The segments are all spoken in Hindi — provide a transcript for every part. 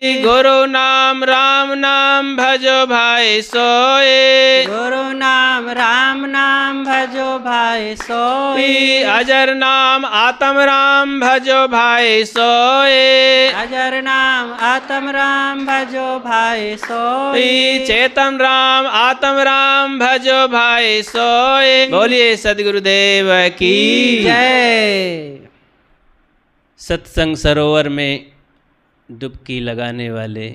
गुरु नाम राम नाम भजो भाई सोए। गुरु नाम राम नाम भजो भाई सोए। अजर नाम आत्म राम भजो भाई सोए। अजर नाम आत्म राम भजो भाई सोए। चेतन राम आत्म राम भजो भाई सोए। बोलिए सद्गुरुदेव की जय। सत्संग सरोवर में डुबकी लगाने वाले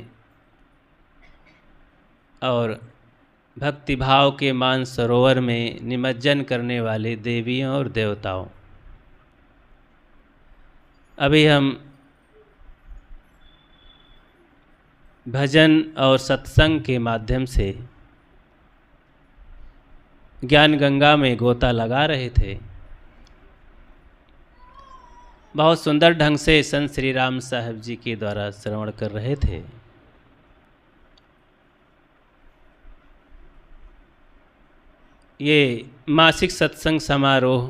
और भक्ति भाव के मान सरोवर में निमज्जन करने वाले देवियों और देवताओं, अभी हम भजन और सत्संग के माध्यम से ज्ञान गंगा में गोता लगा रहे थे। बहुत सुंदर ढंग से संत श्री राम साहब जी के द्वारा श्रवण कर रहे थे। ये मासिक सत्संग समारोह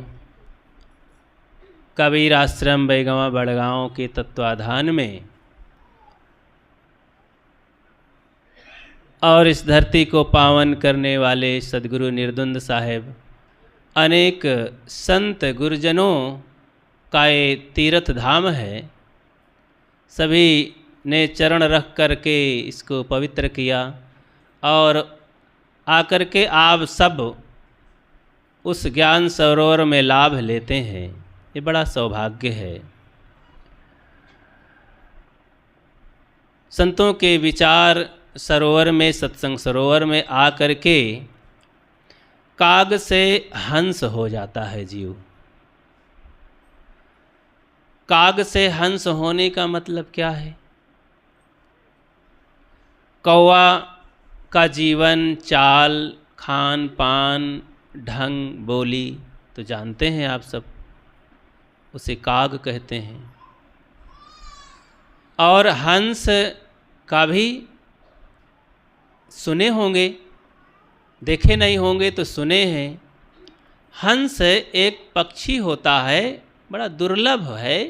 कबीर आश्रम बैगवा बड़गांव के तत्वाधान में और इस धरती को पावन करने वाले सद्गुरु निर्दुंद साहेब अनेक संत गुरुजनों का ये तीर्थ धाम है। सभी ने चरण रख कर के इसको पवित्र किया और आकर के आप सब उस ज्ञान सरोवर में लाभ लेते हैं। ये बड़ा सौभाग्य है। संतों के विचार सरोवर में, सत्संग सरोवर में आकर के काग से हंस हो जाता है जीव। काग से हंस होने का मतलब क्या है? कौवा का जीवन, चाल, खान पान, ढंग, बोली तो जानते हैं आप सब, उसे काग कहते हैं। और हंस का भी सुने होंगे, देखे नहीं होंगे तो सुने हैं। हंस एक पक्षी होता है, बड़ा दुर्लभ है,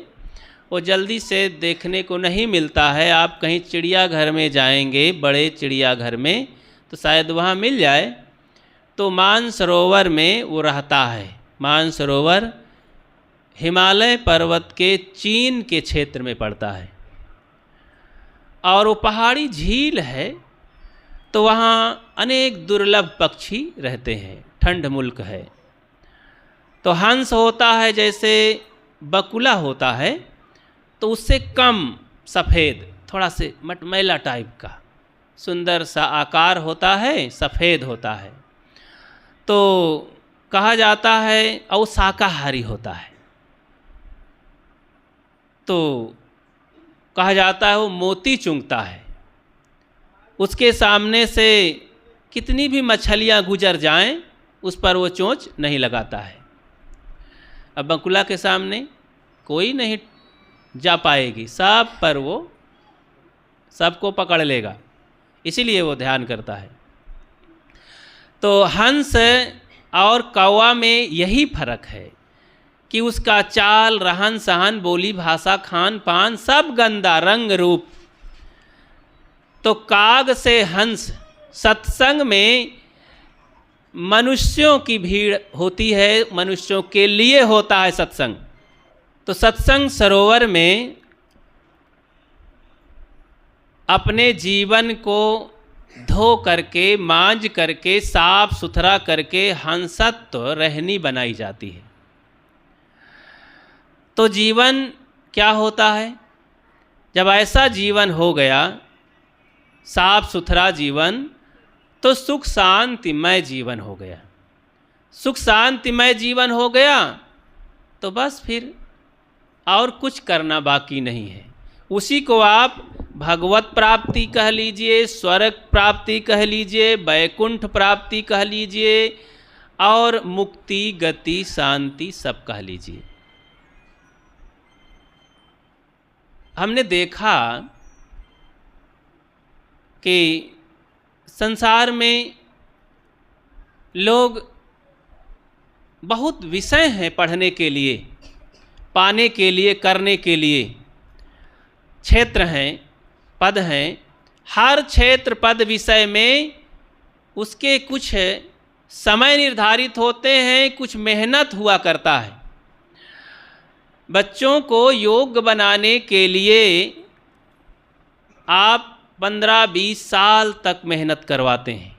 वो जल्दी से देखने को नहीं मिलता है। आप कहीं चिड़ियाघर में जाएंगे, बड़े चिड़ियाघर में, तो शायद वहाँ मिल जाए। तो मानसरोवर में वो रहता है। मानसरोवर हिमालय पर्वत के चीन के क्षेत्र में पड़ता है और वो पहाड़ी झील है, तो वहाँ अनेक दुर्लभ पक्षी रहते हैं। ठंड मुल्क है तो हंस होता है जैसे बकुला होता है, तो उससे कम सफ़ेद, थोड़ा से मटमैला टाइप का सुंदर सा आकार होता है, सफ़ेद होता है। तो कहा जाता है और शाकाहारी होता है। तो कहा जाता है वो मोती चुंगता है। उसके सामने से कितनी भी मछलियाँ गुजर जाएं, उस पर वो चोंच नहीं लगाता है। अब बकुला के सामने कोई नहीं जा पाएगी, सब पर वो सबको पकड़ लेगा, इसीलिए वो ध्यान करता है। तो हंस और कौवा में यही फर्क है कि उसका चाल, रहन सहन, बोली भाषा, खान पान सब गंदा, रंग रूप। तो काग से हंस, सत्संग में मनुष्यों की भीड़ होती है, मनुष्यों के लिए होता है सत्संग। तो सत्संग सरोवर में अपने जीवन को धो करके, मांज करके, साफ सुथरा करके हंसत्व रहनी बनाई जाती है। तो जीवन क्या होता है? जब ऐसा जीवन हो गया, साफ सुथरा जीवन, तो सुख शांतिमय जीवन हो गया। सुख शांतिमय जीवन हो गया तो बस फिर और कुछ करना बाकी नहीं है। उसी को आप भगवत प्राप्ति कह लीजिए, स्वर्ग प्राप्ति कह लीजिए, वैकुंठ प्राप्ति कह लीजिए, और मुक्ति, गति, शांति सब कह लीजिए। हमने देखा कि संसार में लोग बहुत विषय हैं पढ़ने के लिए, पाने के लिए, करने के लिए। क्षेत्र हैं, पद हैं, हर क्षेत्र पद विषय में उसके कुछ समय निर्धारित होते हैं, कुछ मेहनत हुआ करता है। बच्चों को योग्य बनाने के लिए आप 15-20 साल तक मेहनत करवाते हैं।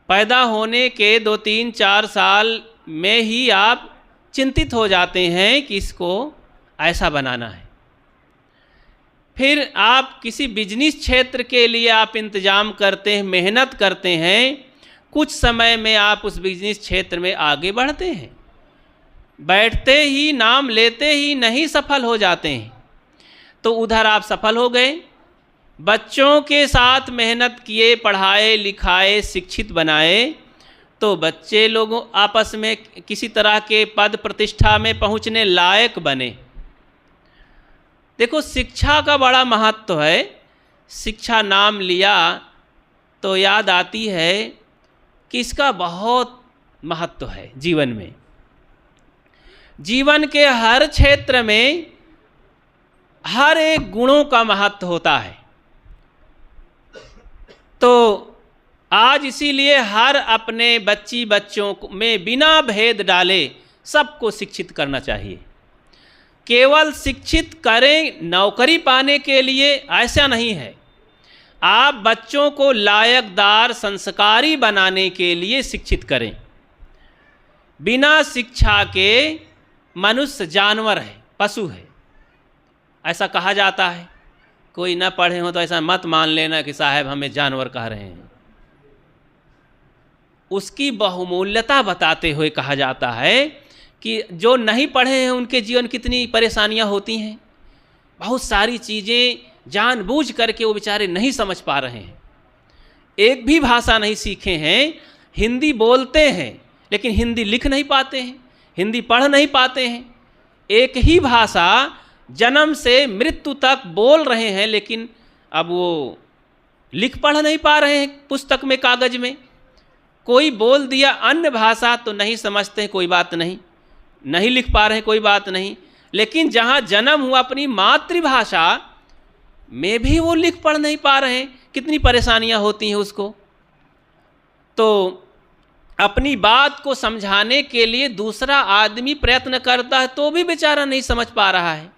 पैदा होने के 2-3-4 साल में ही आप चिंतित हो जाते हैं कि इसको ऐसा बनाना है। फिर आप किसी बिजनेस क्षेत्र के लिए आप इंतजाम करते हैं, मेहनत करते हैं, कुछ समय में आप उस बिजनेस क्षेत्र में आगे बढ़ते हैं। बैठते ही, नाम लेते ही नहीं सफल हो जाते हैं, तो उधर आप सफल हो गए। बच्चों के साथ मेहनत किए, पढ़ाए लिखाए, शिक्षित बनाए, तो बच्चे लोगों आपस में किसी तरह के पद प्रतिष्ठा में पहुंचने लायक बने। देखो, शिक्षा का बड़ा महत्व है। शिक्षा नाम लिया तो याद आती है कि इसका बहुत महत्व है जीवन में। जीवन के हर क्षेत्र में हर एक गुणों का महत्व होता है। तो आज इसीलिए हर अपने बच्चों में बिना भेद डाले सबको शिक्षित करना चाहिए। केवल शिक्षित करें नौकरी पाने के लिए, ऐसा नहीं है। आप बच्चों को लायकदार, संस्कारी बनाने के लिए शिक्षित करें। बिना शिक्षा के मनुष्य जानवर है, पशु है, ऐसा कहा जाता है। कोई न पढ़े हो तो ऐसा मत मान लेना कि साहब हमें जानवर कह रहे हैं। उसकी बहुमूल्यता बताते हुए कहा जाता है कि जो नहीं पढ़े हैं उनके जीवन कितनी परेशानियां होती हैं। बहुत सारी चीज़ें जानबूझ करके वो बेचारे नहीं समझ पा रहे हैं। एक भी भाषा नहीं सीखे हैं, हिंदी बोलते हैं लेकिन हिंदी लिख नहीं पाते हैं, हिंदी पढ़ नहीं पाते हैं। एक ही भाषा जन्म से मृत्यु तक बोल रहे हैं, लेकिन अब वो लिख पढ़ नहीं पा रहे हैं पुस्तक में, कागज में। कोई बोल दिया अन्य भाषा तो नहीं समझते हैं, कोई बात नहीं, नहीं लिख पा रहे हैं, कोई बात नहीं। लेकिन जहाँ जन्म हुआ अपनी मातृभाषा में भी वो लिख पढ़ नहीं पा रहे हैं, कितनी परेशानियाँ होती हैं उसको। तो अपनी बात को समझाने के लिए दूसरा आदमी प्रयत्न करता है तो भी बेचारा नहीं समझ पा रहा है।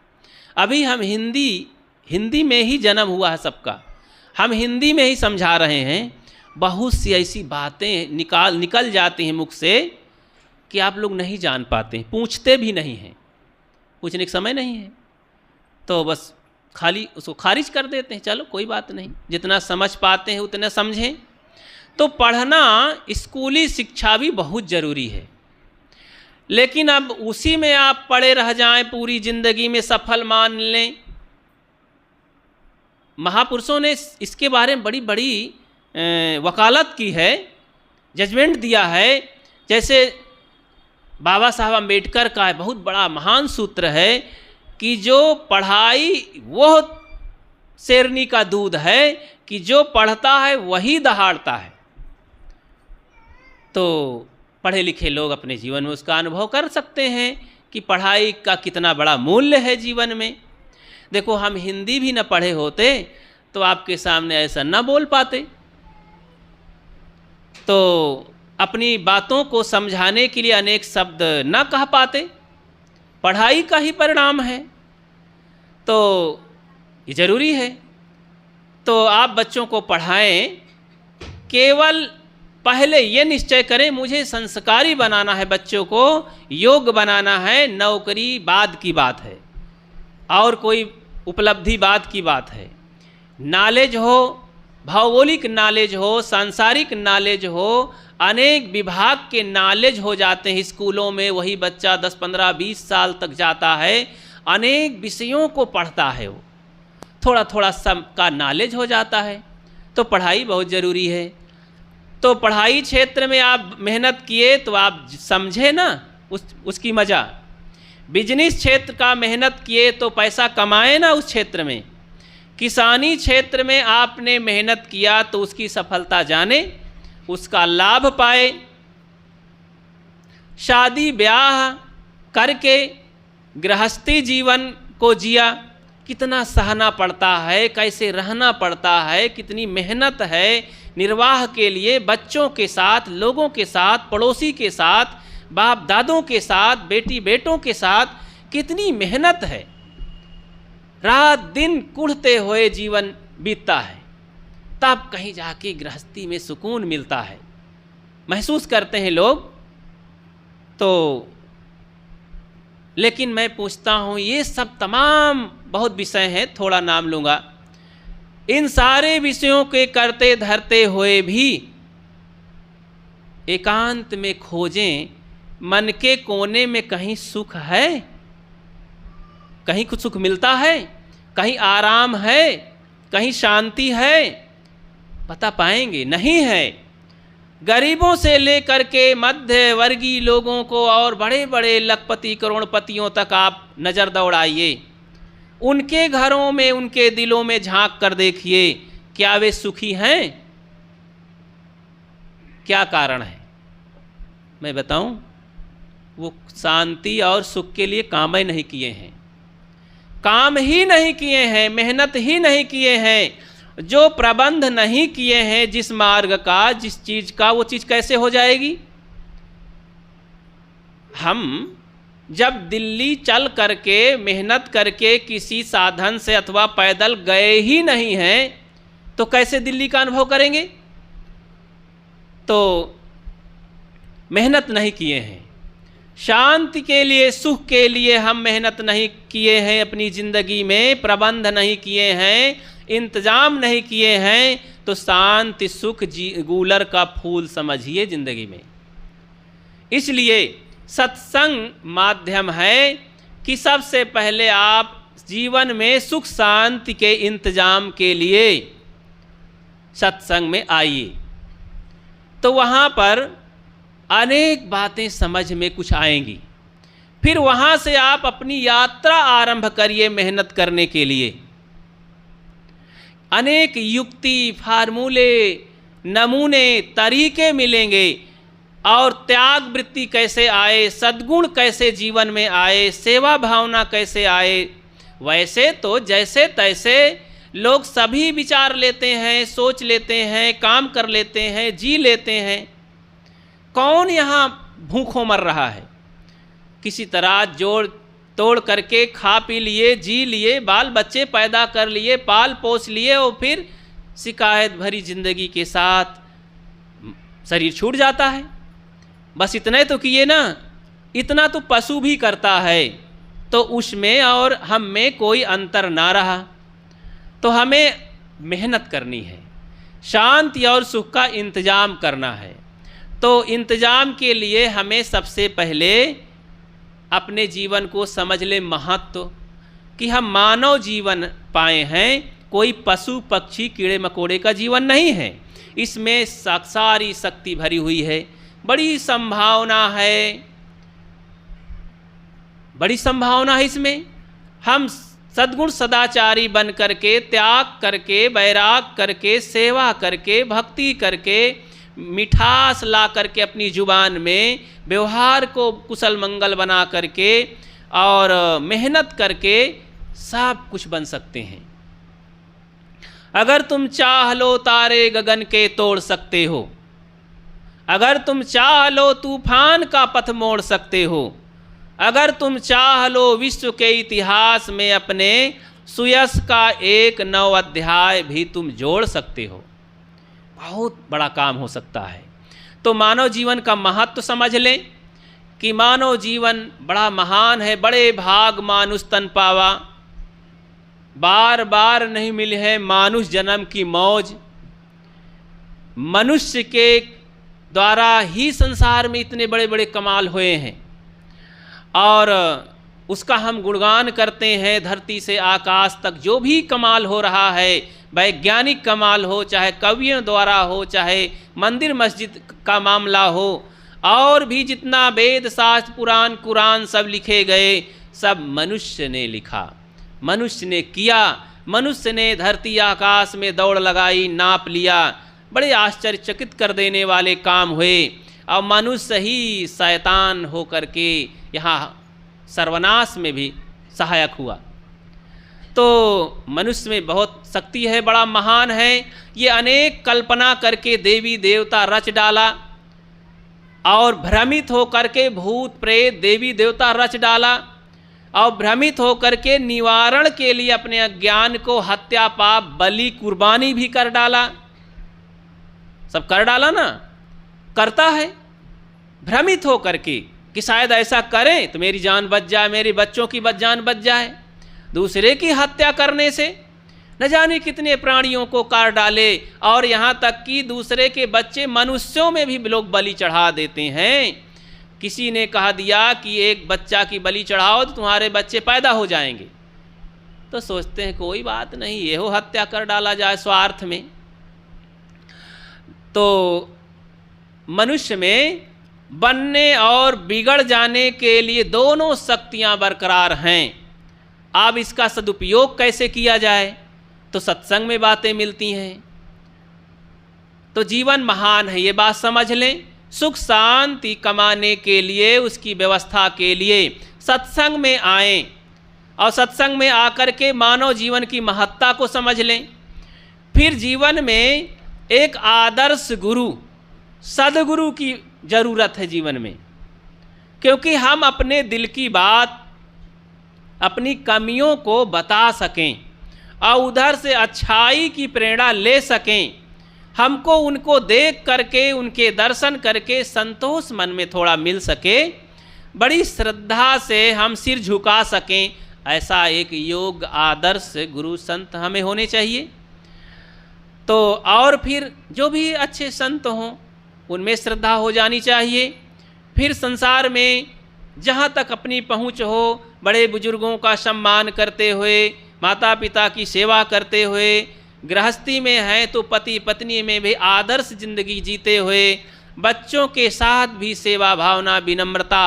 अभी हम हिंदी में ही जन्म हुआ है सबका, हम हिंदी में ही समझा रहे हैं। बहुत सी ऐसी बातें निकल जाती हैं मुख से कि आप लोग नहीं जान पाते हैं, पूछते भी नहीं हैं, पूछने का समय नहीं है, तो बस खाली उसको खारिज कर देते हैं। चलो कोई बात नहीं, जितना समझ पाते हैं उतना समझें। तो पढ़ना, स्कूली शिक्षा भी बहुत ज़रूरी है, लेकिन अब उसी में आप पड़े रह जाएं, पूरी ज़िंदगी में सफल मान लें। महापुरुषों ने इसके बारे में बड़ी बड़ी वकालत की है, जजमेंट दिया है। जैसे बाबा साहब अम्बेडकर का बहुत बड़ा महान सूत्र है कि जो पढ़ाई वो शेरनी का दूध है कि जो पढ़ता है वही दहाड़ता है। तो पढ़े लिखे लोग अपने जीवन में उसका अनुभव कर सकते हैं कि पढ़ाई का कितना बड़ा मूल्य है जीवन में। देखो, हम हिंदी भी न पढ़े होते तो आपके सामने ऐसा न बोल पाते, तो अपनी बातों को समझाने के लिए अनेक शब्द न कह पाते। पढ़ाई का ही परिणाम है, तो ये ज़रूरी है। तो आप बच्चों को पढ़ाएं, केवल पहले ये निश्चय करें मुझे संस्कारी बनाना है, बच्चों को योग्य बनाना है। नौकरी बाद की बात है और कोई उपलब्धि बाद की बात है। नॉलेज हो, भौगोलिक नॉलेज हो, सांसारिक नॉलेज हो, अनेक विभाग के नॉलेज हो जाते हैं स्कूलों में। वही बच्चा 10, 15, 20 साल तक जाता है, अनेक विषयों को पढ़ता है, वो थोड़ा थोड़ा सब का नॉलेज हो जाता है। तो पढ़ाई बहुत ज़रूरी है। तो पढ़ाई क्षेत्र में आप मेहनत किए तो आप समझे ना उसकी मज़ा। बिजनेस क्षेत्र का मेहनत किए तो पैसा कमाए ना उस क्षेत्र में। किसानी क्षेत्र में आपने मेहनत किया तो उसकी सफलता जाने, उसका लाभ पाए। शादी ब्याह करके गृहस्थी जीवन को जिया, कितना सहना पड़ता है, कैसे रहना पड़ता है, कितनी मेहनत है निर्वाह के लिए, बच्चों के साथ, लोगों के साथ, पड़ोसी के साथ, बाप दादों के साथ, बेटी बेटों के साथ, कितनी मेहनत है। रात दिन कुढ़ते हुए जीवन बीतता है, तब कहीं जाके गृहस्थी में सुकून मिलता है, महसूस करते हैं लोग। तो लेकिन मैं पूछता हूँ, ये सब तमाम बहुत विषय हैं, थोड़ा नाम लूँगा। इन सारे विषयों के करते धरते हुए भी एकांत में खोजें, मन के कोने में कहीं सुख है, कहीं कुछ सुख मिलता है, कहीं आराम है, कहीं शांति है, पता पाएंगे नहीं है। गरीबों से लेकर के मध्य वर्गीय लोगों को और बड़े बड़े लखपति करोड़पतियों तक आप नज़र दौड़ाइए, उनके घरों में, उनके दिलों में झांक कर देखिए, क्या वे सुखी हैं? क्या कारण है? मैं बताऊं, वो शांति और सुख के लिए काम ही नहीं किए हैं, काम ही नहीं किए हैं, मेहनत ही नहीं किए हैं। जो प्रबंध नहीं किए हैं जिस मार्ग का, जिस चीज़ का, वो चीज़ कैसे हो जाएगी? हम जब दिल्ली चल करके मेहनत करके किसी साधन से अथवा पैदल गए ही नहीं हैं, तो कैसे दिल्ली का अनुभव करेंगे? तो मेहनत नहीं किए हैं, शांति के लिए, सुख के लिए हम मेहनत नहीं किए हैं, अपनी ज़िंदगी में प्रबंध नहीं किए हैं, इंतजाम नहीं किए हैं, तो शांति सुख गूलर का फूल समझिए ज़िंदगी में। इसलिए सत्संग माध्यम है कि सबसे पहले आप जीवन में सुख शांति के इंतजाम के लिए सत्संग में आइए, तो वहाँ पर अनेक बातें समझ में कुछ आएंगी। फिर वहाँ से आप अपनी यात्रा आरंभ करिए मेहनत करने के लिए। अनेक युक्ति, फार्मूले, नमूने, तरीके मिलेंगे, और त्याग वृत्ति कैसे आए, सद्गुण कैसे जीवन में आए, सेवा भावना कैसे आए। वैसे तो जैसे तैसे लोग सभी विचार लेते हैं, सोच लेते हैं, काम कर लेते हैं, जी लेते हैं। कौन यहाँ भूखों मर रहा है? किसी तरह जोड़ तोड़ करके खा पी लिए, जी लिए, बाल बच्चे पैदा कर लिए, पाल पोस लिए, और फिर शिकायत भरी जिंदगी के साथ शरीर छूट जाता है। बस इतने तो किए ना, इतना तो पशु भी करता है, तो उसमें और हम में कोई अंतर ना रहा। तो हमें मेहनत करनी है, शांति और सुख का इंतजाम करना है। तो इंतजाम के लिए हमें सबसे पहले अपने जीवन को समझ ले महत्व, कि हम मानव जीवन पाए हैं, कोई पशु पक्षी कीड़े मकोड़े का जीवन नहीं है। इसमें सारी शक्ति भरी हुई है, बड़ी संभावना है, बड़ी संभावना है इसमें। हम सद्गुण सदाचारी बन करके, त्याग करके, वैराग करके, सेवा करके, भक्ति करके, मिठास ला करके अपनी जुबान में, व्यवहार को कुशल मंगल बना करके और मेहनत करके सब कुछ बन सकते हैं। अगर तुम चाह लो तारे गगन के तोड़ सकते हो, अगर तुम चाह लो तूफान का पथ मोड़ सकते हो, अगर तुम चाह लो विश्व के इतिहास में अपने सुयश का एक नव अध्याय भी तुम जोड़ सकते हो। बहुत बड़ा काम हो सकता है। तो मानव जीवन का महत्व समझ लें कि मानव जीवन बड़ा महान है। बड़े भाग मानुष तन पावा, बार बार नहीं मिले है मानुष जन्म की मौज। मनुष्य के द्वारा ही संसार में इतने बड़े बड़े कमाल हुए हैं, और उसका हम गुणगान करते हैं। धरती से आकाश तक जो भी कमाल हो रहा है, वैज्ञानिक कमाल हो, चाहे कवियों द्वारा हो, चाहे मंदिर मस्जिद का मामला हो, और भी जितना वेद शास्त्र पुराण कुरान सब लिखे गए, सब मनुष्य ने लिखा, मनुष्य ने किया। मनुष्य ने धरती आकाश में दौड़ लगाई, नाप लिया, बड़े आश्चर्यचकित कर देने वाले काम हुए। और मनुष्य ही शैतान होकर के यहाँ सर्वनाश में भी सहायक हुआ। तो मनुष्य में बहुत शक्ति है, बड़ा महान है। ये अनेक कल्पना करके देवी देवता रच डाला और भ्रमित होकर के भूत प्रेत देवी देवता रच डाला और भ्रमित होकर के निवारण के लिए अपने अज्ञान को हत्या पाप बलि कुर्बानी भी कर डाला। सब कर डाला ना, करता है भ्रमित होकर के कि शायद ऐसा करें तो मेरी जान बच जाए, मेरे बच्चों की जान बच जाए। दूसरे की हत्या करने से न जाने कितने प्राणियों को काट डाले और यहाँ तक कि दूसरे के बच्चे मनुष्यों में भी लोग बलि चढ़ा देते हैं। किसी ने कहा दिया कि एक बच्चा की बलि चढ़ाओ तो तुम्हारे बच्चे पैदा हो जाएंगे, तो सोचते हैं कोई बात नहीं, ये हो हत्या कर डाला जाए स्वार्थ में। तो मनुष्य में बनने और बिगड़ जाने के लिए दोनों शक्तियां बरकरार हैं। अब इसका सदुपयोग कैसे किया जाए, तो सत्संग में बातें मिलती हैं। तो जीवन महान है, ये बात समझ लें। सुख शांति कमाने के लिए, उसकी व्यवस्था के लिए सत्संग में आएं और सत्संग में आकर के मानव जीवन की महत्ता को समझ लें। फिर जीवन में एक आदर्श गुरु, सदगुरु की ज़रूरत है जीवन में, क्योंकि हम अपने दिल की बात, अपनी कमियों को बता सकें और उधर से अच्छाई की प्रेरणा ले सकें। हमको उनको देख करके, उनके दर्शन करके संतोष मन में थोड़ा मिल सके, बड़ी श्रद्धा से हम सिर झुका सकें, ऐसा एक योग्य आदर्श गुरु संत हमें होने चाहिए। तो और फिर जो भी अच्छे संत हों उनमें श्रद्धा हो जानी चाहिए। फिर संसार में जहाँ तक अपनी पहुँच हो, बड़े बुजुर्गों का सम्मान करते हुए, माता पिता की सेवा करते हुए, गृहस्थी में है तो पति पत्नी में भी आदर्श जिंदगी जीते हुए, बच्चों के साथ भी सेवा भावना विनम्रता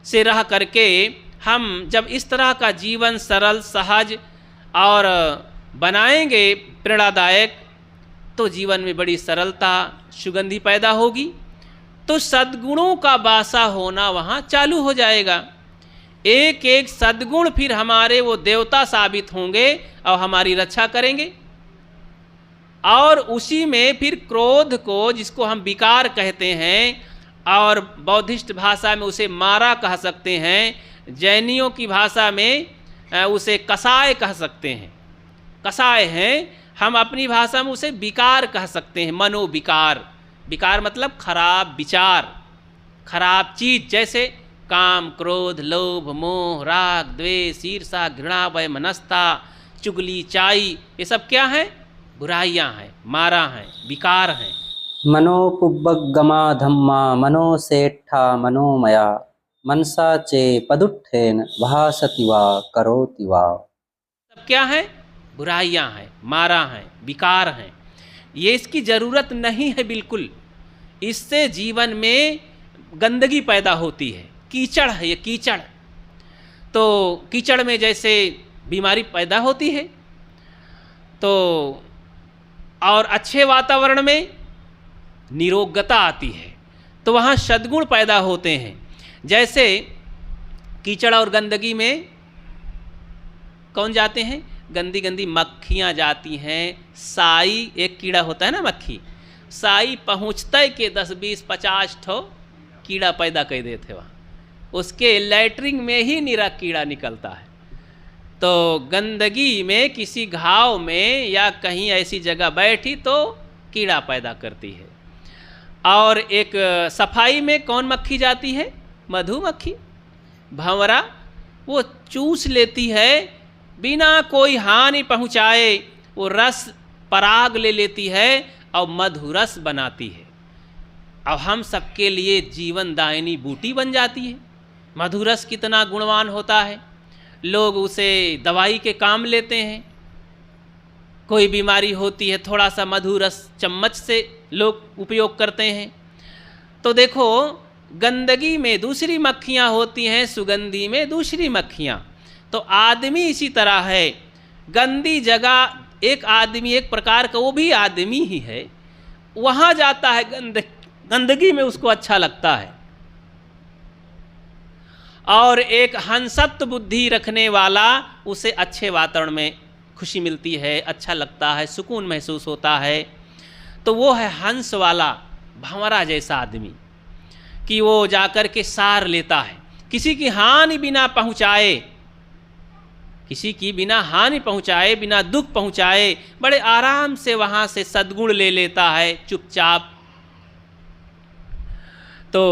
से रह करके हम जब इस तरह का जीवन सरल सहज और बनाएंगे प्रेरणादायक, तो जीवन में बड़ी सरलता सुगंधी पैदा होगी। तो सद्गुणों का वासा होना वहाँ चालू हो जाएगा। एक एक सद्गुण फिर हमारे वो देवता साबित होंगे और हमारी रक्षा करेंगे। और उसी में फिर क्रोध को, जिसको हम विकार कहते हैं और बौद्धिस्ट भाषा में उसे मारा कह सकते हैं, जैनियों की भाषा में उसे कसाय कह सकते हैं, कसाय हैं, हम अपनी भाषा में उसे विकार कह सकते हैं, मनोविकार। विकार मतलब खराब विचार, खराब चीज़, जैसे काम क्रोध लोभ मोह राग द्वेष ईर्षा घृणा वैमनस्यता चुगली चाई, ये सब क्या है? बुराइयां हैं, मारा हैं, विकार हैं। मनोपुब्बगमा धम्मा मनोसेट्ठा मनोमया मनसा चे पदुत्थेन भासति वा करोति वा। सब क्या है? बुराइयां हैं, मारा हैं, विकार हैं। ये इसकी ज़रूरत नहीं है बिल्कुल। इससे जीवन में गंदगी पैदा होती है, कीचड़ है ये, कीचड़। तो कीचड़ में जैसे बीमारी पैदा होती है, तो और अच्छे वातावरण में निरोगता आती है, तो वहाँ सद्गुण पैदा होते हैं। जैसे कीचड़ और गंदगी में कौन जाते हैं? गंदी गंदी मक्खियाँ जाती हैं। साई एक कीड़ा होता है ना, मक्खी, साई पहुँचते के 10-20-50 ठो कीड़ा पैदा कर देते वहाँ, उसके लैट्रिन में ही निरा कीड़ा निकलता है। तो गंदगी में किसी घाव में या कहीं ऐसी जगह बैठी तो कीड़ा पैदा करती है। और एक सफाई में कौन मक्खी जाती है? मधुमक्खी, भंवरा, वो चूस लेती है बिना कोई हानि पहुँचाए, वो रस पराग ले लेती है और मधुरस बनाती है। अब हम सबके लिए जीवन दायिनी बूटी बन जाती है। मधुरस कितना गुणवान होता है, लोग उसे दवाई के काम लेते हैं। कोई बीमारी होती है, थोड़ा सा मधुरस चम्मच से लोग उपयोग करते हैं। तो देखो, गंदगी में दूसरी मक्खियाँ होती हैं, सुगंधी में दूसरी मक्खियाँ। तो आदमी इसी तरह है, गंदी जगह एक आदमी एक प्रकार का वो भी आदमी ही है, वहाँ जाता है गंदगी में, उसको अच्छा लगता है। और एक हंसत्व बुद्धि रखने वाला, उसे अच्छे वातावरण में खुशी मिलती है, अच्छा लगता है, सुकून महसूस होता है। तो वो है हंस वाला भंवरा जैसा आदमी कि वो जाकर के सार लेता है, किसी की हानि बिना पहुँचाए, किसी की बिना हानि पहुँचाए, बिना दुख पहुँचाए, बड़े आराम से वहाँ से सद्गुण ले लेता है चुपचाप। तो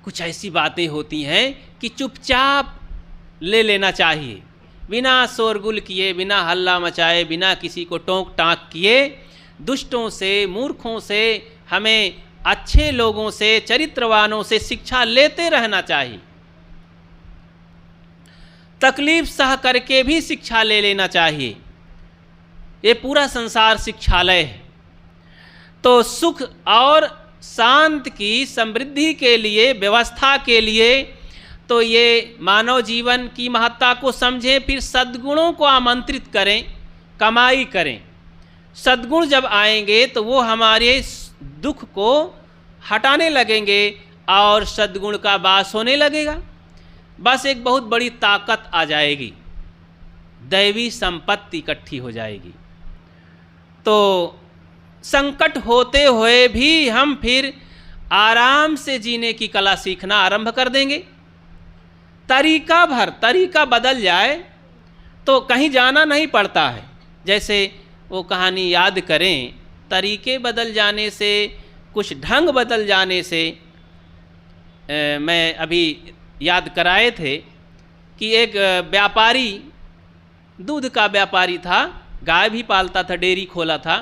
कुछ ऐसी बातें होती हैं कि चुपचाप ले लेना चाहिए, बिना शोरगुल किए, बिना हल्ला मचाए, बिना किसी को टोंक टाँक किए। दुष्टों से, मूर्खों से, हमें अच्छे लोगों से, चरित्रवानों से शिक्षा लेते रहना चाहिए। तकलीफ सह करके भी शिक्षा ले लेना चाहिए। ये पूरा संसार शिक्षालय है। तो सुख और शांत की समृद्धि के लिए, व्यवस्था के लिए, तो ये मानव जीवन की महत्ता को समझें, फिर सद्गुणों को आमंत्रित करें, कमाई करें। सद्गुण जब आएंगे तो वो हमारे दुख को हटाने लगेंगे और सद्गुण का वास होने लगेगा। बस एक बहुत बड़ी ताकत आ जाएगी, दैवी संपत्ति इकट्ठी हो जाएगी। तो संकट होते हुए भी हम फिर आराम से जीने की कला सीखना आरंभ कर देंगे। तरीका बदल जाए तो कहीं जाना नहीं पड़ता है। जैसे वो कहानी याद करें, तरीके बदल जाने से, कुछ ढंग बदल जाने से, मैं अभी याद कराए थे कि एक व्यापारी, दूध का व्यापारी था, गाय भी पालता था, डेयरी खोला था।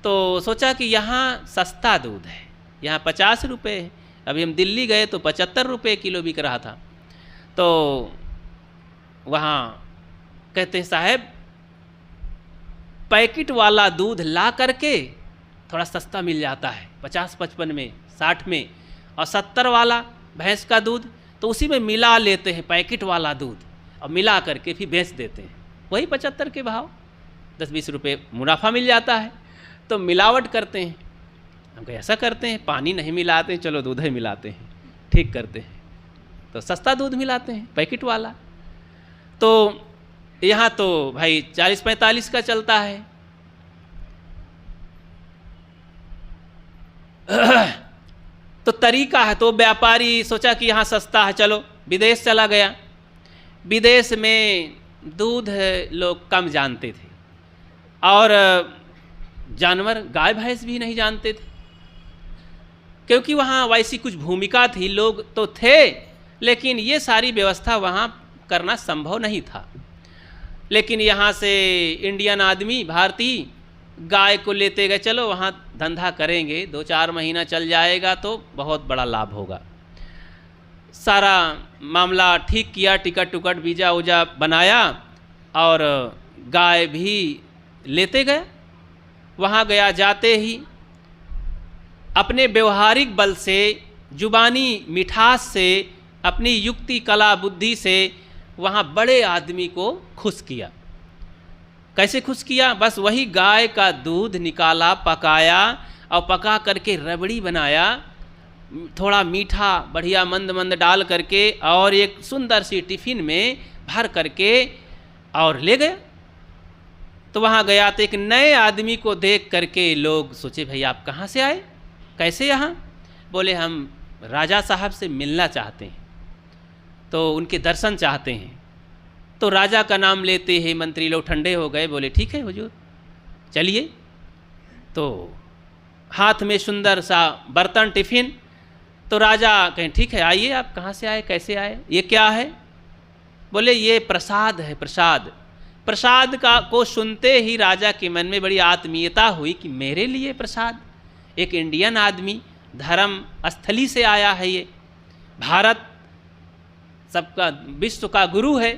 तो सोचा कि यहाँ सस्ता दूध है, यहाँ 50 रुपये है। अभी हम दिल्ली गए तो 75 रुपये किलो बिक रहा था। तो वहाँ कहते हैं साहब पैकेट वाला दूध ला करके थोड़ा सस्ता मिल जाता है, 50-55 में, 60 में, और 70 वाला भैंस का दूध तो उसी में मिला लेते हैं, पैकेट वाला दूध, और मिला करके फिर बेच देते हैं, वही 75 के भाव, 10-20 रुपये मुनाफा मिल जाता है। तो मिलावट करते हैं। हम ऐसा करते हैं, पानी नहीं मिलाते हैं, चलो दूध ही मिलाते हैं, ठीक करते हैं, तो सस्ता दूध मिलाते हैं, पैकेट वाला। तो यहाँ तो भाई 40-45 का चलता है। तो तरीका है। तो व्यापारी सोचा कि यहाँ सस्ता है, चलो विदेश चला गया। विदेश में दूध लोग कम जानते थे और जानवर, गाय भैंस भी नहीं जानते थे, क्योंकि वहाँ वैसी कुछ भूमिका थी, लोग तो थे लेकिन ये सारी व्यवस्था वहाँ करना संभव नहीं था। लेकिन यहाँ से इंडियन आदमी, भारतीय, गाय को लेते गए, चलो वहाँ धंधा करेंगे, 2-4 महीना चल जाएगा तो बहुत बड़ा लाभ होगा। सारा मामला ठीक किया, टिकट टुकट, वीज़ा उजा बनाया और गाय भी लेते गए। वहाँ गया, जाते ही अपने व्यवहारिक बल से, जुबानी मिठास से, अपनी युक्ति कला बुद्धि से वहाँ बड़े आदमी को खुश किया। कैसे खुश किया? बस वही गाय का दूध निकाला, पकाया और पका करके रबड़ी बनाया, थोड़ा मीठा बढ़िया मंद मंद डाल करके और एक सुंदर सी टिफ़िन में भर करके और ले गया। तो वहाँ गया तो एक नए आदमी को देख करके लोग सोचे, भाई आप कहाँ से आए, कैसे यहाँ? बोले हम राजा साहब से मिलना चाहते हैं, तो उनके दर्शन चाहते हैं। तो राजा का नाम लेते ही मंत्री लोग ठंडे हो गए, बोले ठीक है हुजूर चलिए। तो हाथ में सुंदर सा बर्तन, टिफ़िन। तो राजा कहें ठीक है आइए, आप कहाँ से आए, कैसे आए, ये क्या है? बोले ये प्रसाद है, प्रसाद। प्रसाद का को सुनते ही राजा के मन में बड़ी आत्मीयता हुई कि मेरे लिए प्रसाद, एक इंडियन आदमी, धर्म स्थली से आया है, ये भारत सबका, विश्व का गुरु है,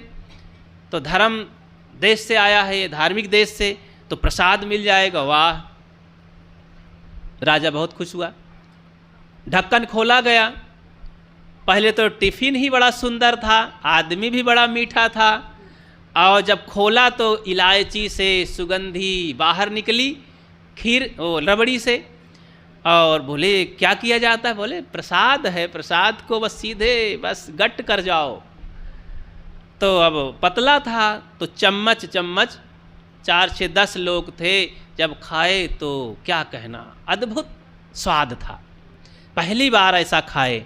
तो धर्म देश से आया है, ये धार्मिक देश से, तो प्रसाद मिल जाएगा। वाह! राजा बहुत खुश हुआ। ढक्कन खोला गया। पहले तो टिफ़िन ही बड़ा सुंदर था, आदमी भी बड़ा मीठा था, और जब खोला तो इलायची से सुगंधी बाहर निकली, खीर वो रबड़ी से, और बोले क्या किया जाता है? बोले प्रसाद है, प्रसाद को बस सीधे बस गट कर जाओ। तो अब पतला था तो चम्मच चम्मच 4 से 10 लोग थे, जब खाए तो क्या कहना, अद्भुत स्वाद था। पहली बार ऐसा खाए,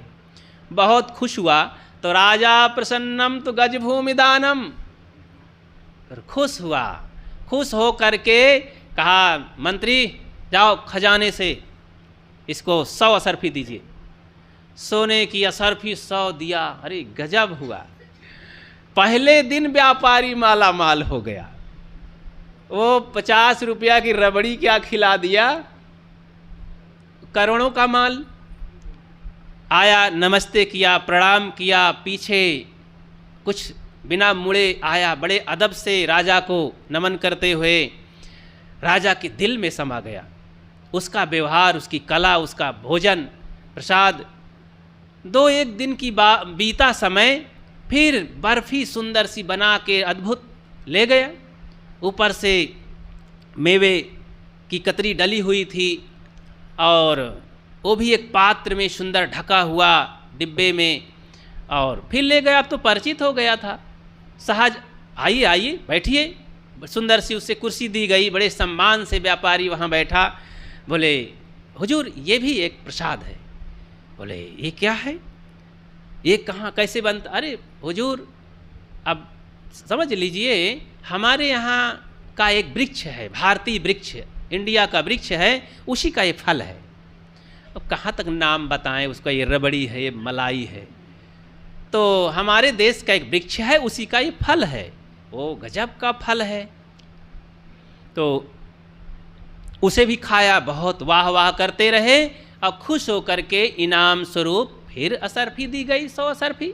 बहुत खुश हुआ। तो राजा प्रसन्नम तो गजभूमि दानम, फिर खुश हुआ। खुश हो करके कहा मंत्री जाओ खजाने से इसको 100 असरफी दीजिए। सोने की असरफी 100 दिया। अरे गजब हुआ, पहले दिन व्यापारी माला माल हो गया। वो 50 रुपया की रबड़ी क्या खिला दिया, करोड़ों का माल। आया, नमस्ते किया, प्रणाम किया, पीछे कुछ बिना मुड़े आया, बड़े अदब से राजा को नमन करते हुए राजा के दिल में समा गया। उसका व्यवहार, उसकी कला, उसका भोजन प्रसाद। 2-1 दिन की बीता समय, फिर बर्फी सुंदर सी बना के अद्भुत ले गया। ऊपर से मेवे की कतरी डली हुई थी, और वो भी एक पात्र में सुंदर ढका हुआ डिब्बे में, और फिर ले गया। अब तो परिचित हो गया था, सहज आइए आइए बैठिए, सुंदर सी उससे कुर्सी दी गई। बड़े सम्मान से व्यापारी वहाँ बैठा। बोले हुजूर ये भी एक प्रसाद है। बोले ये क्या है, ये कहाँ कैसे बनता? अरे हुजूर अब समझ लीजिए, हमारे यहाँ का एक वृक्ष है, भारतीय वृक्ष, इंडिया का वृक्ष है, उसी का ये फल है। अब कहाँ तक नाम बताएं उसका, ये रबड़ी है, ये मलाई है। तो हमारे देश का एक वृक्ष है, उसी का ये फल है, वो गजब का फल है। तो उसे भी खाया, बहुत वाह वाह करते रहे, और खुश होकर के इनाम स्वरूप फिर असरफी दी गई, 100 असरफी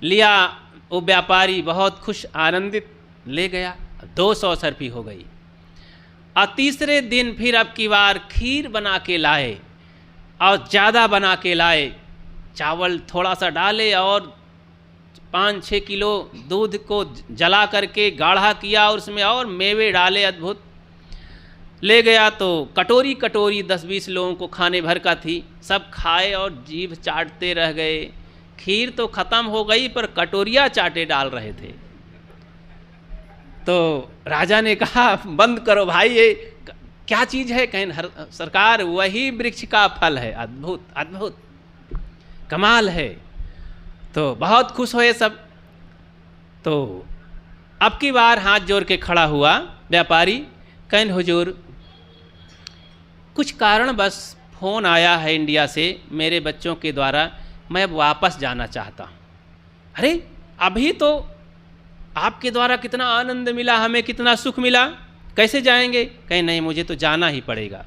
लिया। वो व्यापारी बहुत खुश आनंदित ले गया, 200 असरफी हो गई। और तीसरे दिन फिर अब की बार खीर बना के लाए, और ज़्यादा बना के लाए। चावल थोड़ा सा डाले और 5-6 किलो दूध को जला करके गाढ़ा किया, और उसमें और मेवे डाले, अद्भुत ले गया। तो कटोरी कटोरी 10-20 लोगों को खाने भर का थी, सब खाए और जीभ चाटते रह गए। खीर तो ख़त्म हो गई, पर कटोरियाँ चाटे डाल रहे थे। तो राजा ने कहा बंद करो भाई, ये क्या चीज़ है? कहें सरकार वही वृक्ष का फल है, अद्भुत अद्भुत कमाल है। तो बहुत खुश हुए सब। तो अब की बार हाथ जोड़ के खड़ा हुआ व्यापारी, कहें हुजूर कुछ कारण बस फ़ोन आया है इंडिया से मेरे बच्चों के द्वारा, मैं अब वापस जाना चाहता हूँ। अरे अभी तो आपके द्वारा कितना आनंद मिला, हमें कितना सुख मिला, कैसे जाएंगे? कहें नहीं मुझे तो जाना ही पड़ेगा।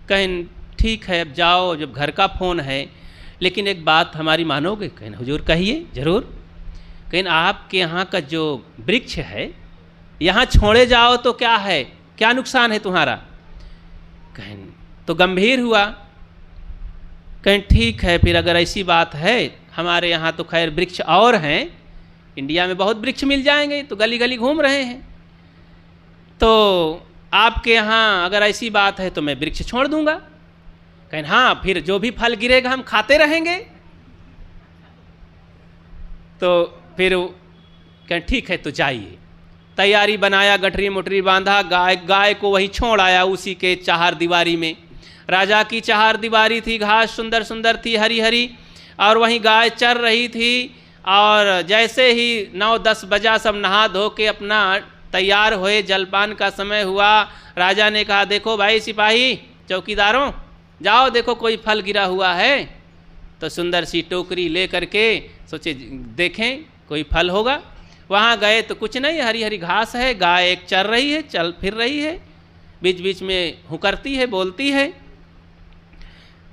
कहें ठीक है अब जाओ, जब घर का फ़ोन है, लेकिन एक बात हमारी मानोगे? कहें हुजूर कहिए ज़रूर। कहें आपके यहाँ का जो वृक्ष है, यहाँ छोड़े जाओ तो क्या है, क्या नुकसान है तुम्हारा? कहें तो गंभीर हुआ। कहें ठीक है, फिर अगर ऐसी बात है, हमारे यहाँ तो खैर वृक्ष और हैं, इंडिया में बहुत वृक्ष मिल जाएंगे, तो गली गली घूम रहे हैं, तो आपके यहाँ अगर ऐसी बात है तो मैं वृक्ष छोड़ दूंगा। कहें हाँ, फिर जो भी फल गिरेगा हम खाते रहेंगे। तो फिर कहें ठीक है तो जाइए। तैयारी बनाया, गठरी मुठरी बांधा, गाय को वहीं छोड़ आया उसी के चार दीवारी में। राजा की चार दीवारी थी, घास सुंदर सुंदर थी, हरी हरी, और वहीं गाय चर रही थी। और जैसे ही 9-10 बजा, सब नहा धो के अपना तैयार हुए, जलपान का समय हुआ। राजा ने कहा देखो भाई सिपाही चौकीदारों, जाओ देखो कोई फल गिरा हुआ है। तो सुंदर सी टोकरी ले करके सोचे देखें कोई फल होगा। वहाँ गए तो कुछ नहीं, हरी हरी घास है, गाय एक चर रही है, चल फिर रही है, बीच बीच में हुकरती है, बोलती है।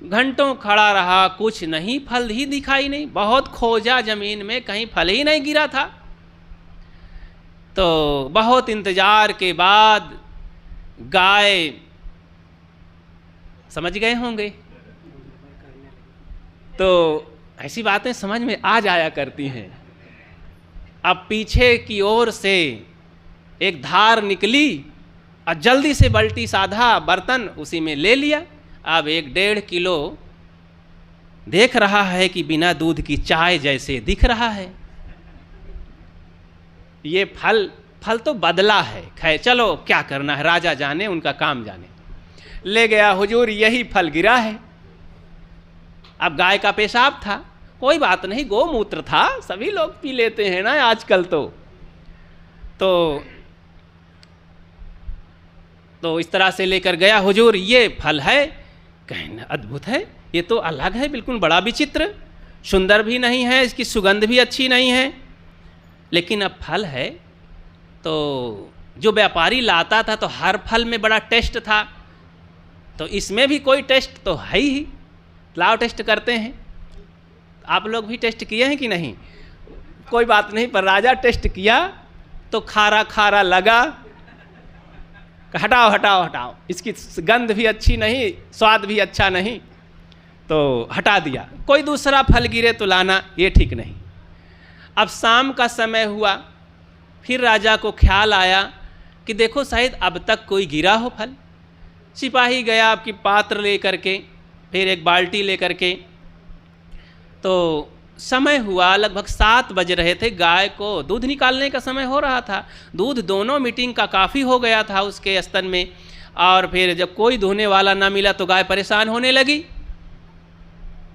घंटों खड़ा रहा, कुछ नहीं, फल ही दिखाई नहीं। बहुत खोजा जमीन में, कहीं फल ही नहीं गिरा था। तो बहुत इंतजार के बाद गाय, समझ गए होंगे, तो ऐसी बातें समझ में आ जाया करती हैं। अब पीछे की ओर से एक धार निकली और जल्दी से बल्टी साधा, बर्तन उसी में ले लिया अब 1-1.5 किलो देख रहा है कि बिना दूध की चाय जैसे दिख रहा है। ये फल तो बदला है। खैर चलो क्या करना है, राजा जाने, उनका काम जाने। ले गया हुजूर, यही फल गिरा है। अब गाय का पेशाब था, कोई बात नहीं, गोमूत्र था, सभी लोग पी लेते हैं ना आजकल। तो इस तरह से लेकर गया हुजूर, ये फल है। कहना अद्भुत है, ये तो अलग है बिल्कुल, बड़ा विचित्र, सुंदर भी नहीं है, इसकी सुगंध भी अच्छी नहीं है, लेकिन अब फल है। तो जो व्यापारी लाता था तो हर फल में बड़ा टेस्ट था, तो इसमें भी कोई टेस्ट तो है ही, लाओ टेस्ट करते हैं। आप लोग भी टेस्ट किए हैं कि नहीं? कोई बात नहीं, पर राजा टेस्ट किया तो खारा खारा लगा। हटाओ हटाओ हटाओ, इसकी गंध भी अच्छी नहीं, स्वाद भी अच्छा नहीं, तो हटा दिया। कोई दूसरा फल गिरे तो लाना, ये ठीक नहीं। अब शाम का समय हुआ, फिर राजा को ख्याल आया कि देखो शायद अब तक कोई गिरा हो फल। सिपाही गया आपकी पात्र लेकर के, फिर एक बाल्टी लेकर के। तो समय हुआ लगभग 7 बज रहे थे, गाय को दूध निकालने का समय हो रहा था। दूध दोनों मीटिंग का काफ़ी हो गया था उसके स्तन में, और फिर जब कोई धोने वाला ना मिला तो गाय परेशान होने लगी।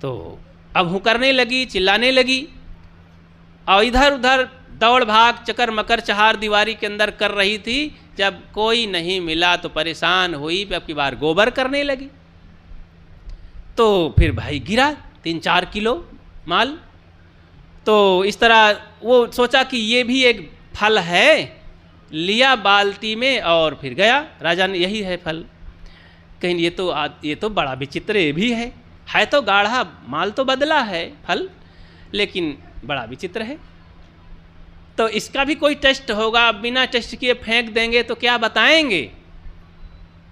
तो अब हुंकरने लगी, चिल्लाने लगी, और इधर उधर दौड़ भाग चकर मकर चहार दीवारी के अंदर कर रही थी। जब कोई नहीं मिला तो परेशान हुई, अब की बार गोबर करने लगी। तो फिर भाई गिरा 3-4 किलो माल। तो इस तरह वो सोचा कि ये भी एक फल है, लिया बाल्टी में और फिर गया। राजा ने, यही है फल। कहीं ये तो बड़ा विचित्र ये भी है तो गाढ़ा, माल तो बदला है फल, लेकिन बड़ा विचित्र है। तो इसका भी कोई टेस्ट होगा, बिना टेस्ट किए फेंक देंगे तो क्या बताएंगे।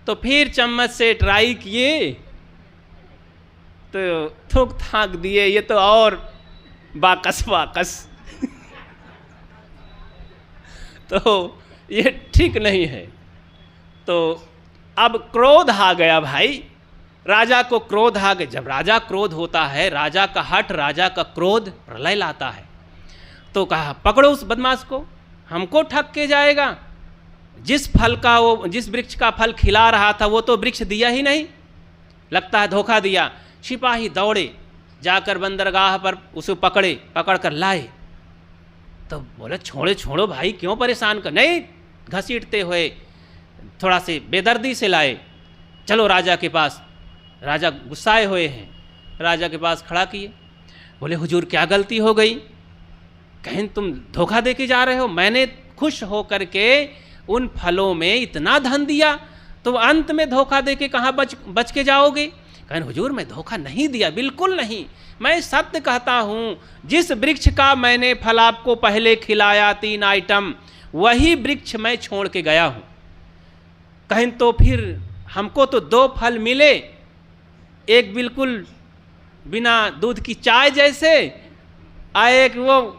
तो फिर चम्मच से ट्राई किए तो थूक थाक दिए, ये तो और बाकस तो ये ठीक नहीं है। तो अब क्रोध आ गया भाई, राजा को क्रोध आ गया। जब राजा क्रोध होता है, राजा का हठ, राजा का क्रोध प्रलय लाता है। तो कहा पकड़ो उस बदमाश को, हमको ठग के जाएगा। जिस वृक्ष का फल खिला रहा था वो तो वृक्ष दिया ही नहीं, लगता है धोखा दिया। सिपाही दौड़े जाकर बंदरगाह पर उसे पकड़ कर लाए। तो बोले छोड़ो भाई, क्यों परेशान कर, नहीं घसीटते हुए थोड़ा से बेदर्दी से लाए। चलो राजा के पास। राजा गुस्साए हुए हैं, राजा के पास खड़ा किए। बोले हुजूर क्या गलती हो गई? कहीं तुम धोखा दे के जा रहे हो, मैंने खुश हो करके उन फलों में इतना धन दिया, तो अंत में धोखा दे के कहाँ बच के जाओगे? कहें हुजूर मैं धोखा नहीं दिया, बिल्कुल नहीं, मैं सत्य कहता हूँ। जिस वृक्ष का मैंने फल आपको पहले खिलाया 3 आइटम, वही वृक्ष मैं छोड़ के गया हूँ। कहें तो फिर हमको तो 2 फल मिले, एक बिल्कुल बिना दूध की चाय जैसे, एक वो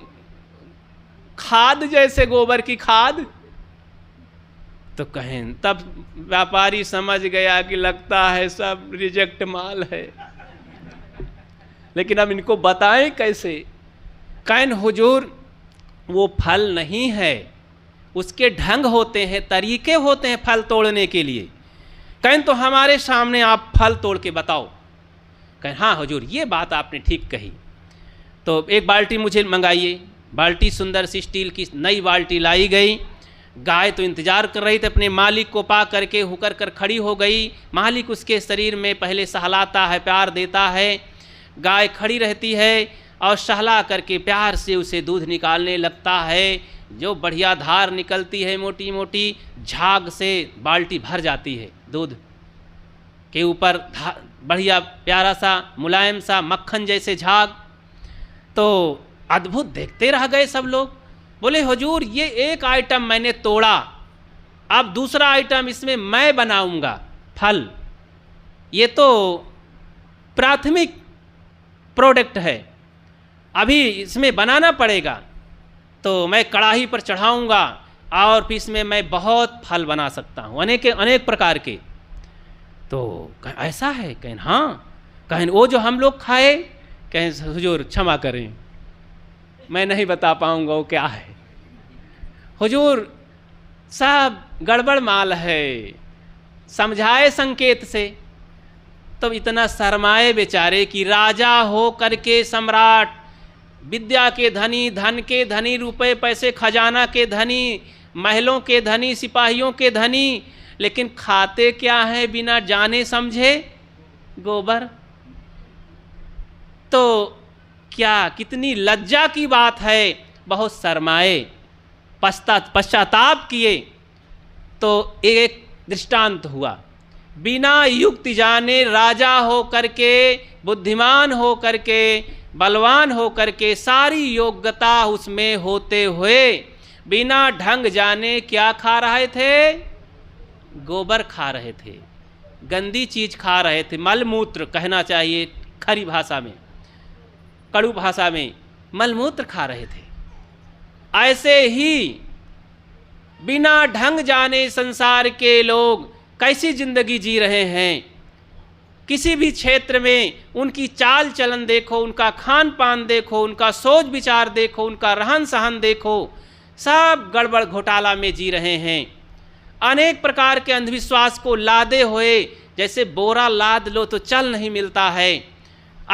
खाद जैसे, गोबर की खाद। तो कहें तब व्यापारी समझ गया कि लगता है सब रिजेक्ट माल है, लेकिन अब इनको बताएं कैसे। कहें हुजूर वो फल नहीं है, उसके ढंग होते हैं, तरीके होते हैं फल तोड़ने के लिए। कहें तो हमारे सामने आप फल तोड़ के बताओ। कहें हाँ हुजूर ये बात आपने ठीक कही। तो एक बाल्टी मुझे मंगाइए। बाल्टी सुंदर सी स्टील की नई बाल्टी लाई गई। गाय तो इंतजार कर रही थी, अपने मालिक को पा करके हुकर कर खड़ी हो गई। मालिक उसके शरीर में पहले सहलाता है, प्यार देता है। गाय खड़ी रहती है और सहला करके प्यार से उसे दूध निकालने लगता है। जो बढ़िया धार निकलती है, मोटी मोटी झाग से बाल्टी भर जाती है। दूध के ऊपर बढ़िया प्यारा सा मुलायम सा मक्खन जैसे झाग। तो अद्भुत देखते रह गए सब लोग। बोले हुजूर ये एक आइटम मैंने तोड़ा, अब दूसरा आइटम इसमें मैं बनाऊंगा फल। ये तो प्राथमिक प्रोडक्ट है, अभी इसमें बनाना पड़ेगा। तो मैं कढ़ाई पर चढ़ाऊंगा और फिर इसमें मैं बहुत फल बना सकता हूँ, अनेक प्रकार के। तो कहें ऐसा है? कहें हाँ। कहें वो जो हम लोग खाए? कहें हुजूर क्षमा करें, मैं नहीं बता पाऊंगा वो क्या है। हुजूर सब गड़बड़ माल है, समझाए संकेत से। तो इतना शर्माए बेचारे कि राजा हो करके सम्राट, विद्या के धनी, धन के धनी, रुपए पैसे खजाना के धनी, महलों के धनी, सिपाहियों के धनी, लेकिन खाते क्या है बिना जाने समझे? गोबर। तो क्या कितनी लज्जा की बात है। बहुत शर्माए, पश्चाताप किए। तो एक दृष्टांत हुआ, बिना युक्ति जाने राजा हो करके, बुद्धिमान हो करके, बलवान हो करके, सारी योग्यता उसमें होते हुए बिना ढंग जाने क्या खा रहे थे? गोबर खा रहे थे, गंदी चीज खा रहे थे। मलमूत्र कहना चाहिए खरी भाषा में, कड़ू भाषा में मलमूत्र खा रहे थे। ऐसे ही बिना ढंग जाने संसार के लोग कैसी जिंदगी जी रहे हैं। किसी भी क्षेत्र में उनकी चाल चलन देखो, उनका खान पान देखो, उनका सोच विचार देखो, उनका रहन सहन देखो, सब गड़बड़ घोटाला में जी रहे हैं। अनेक प्रकार के अंधविश्वास को लादे हुए, जैसे बोरा लाद लो तो चल नहीं मिलता है,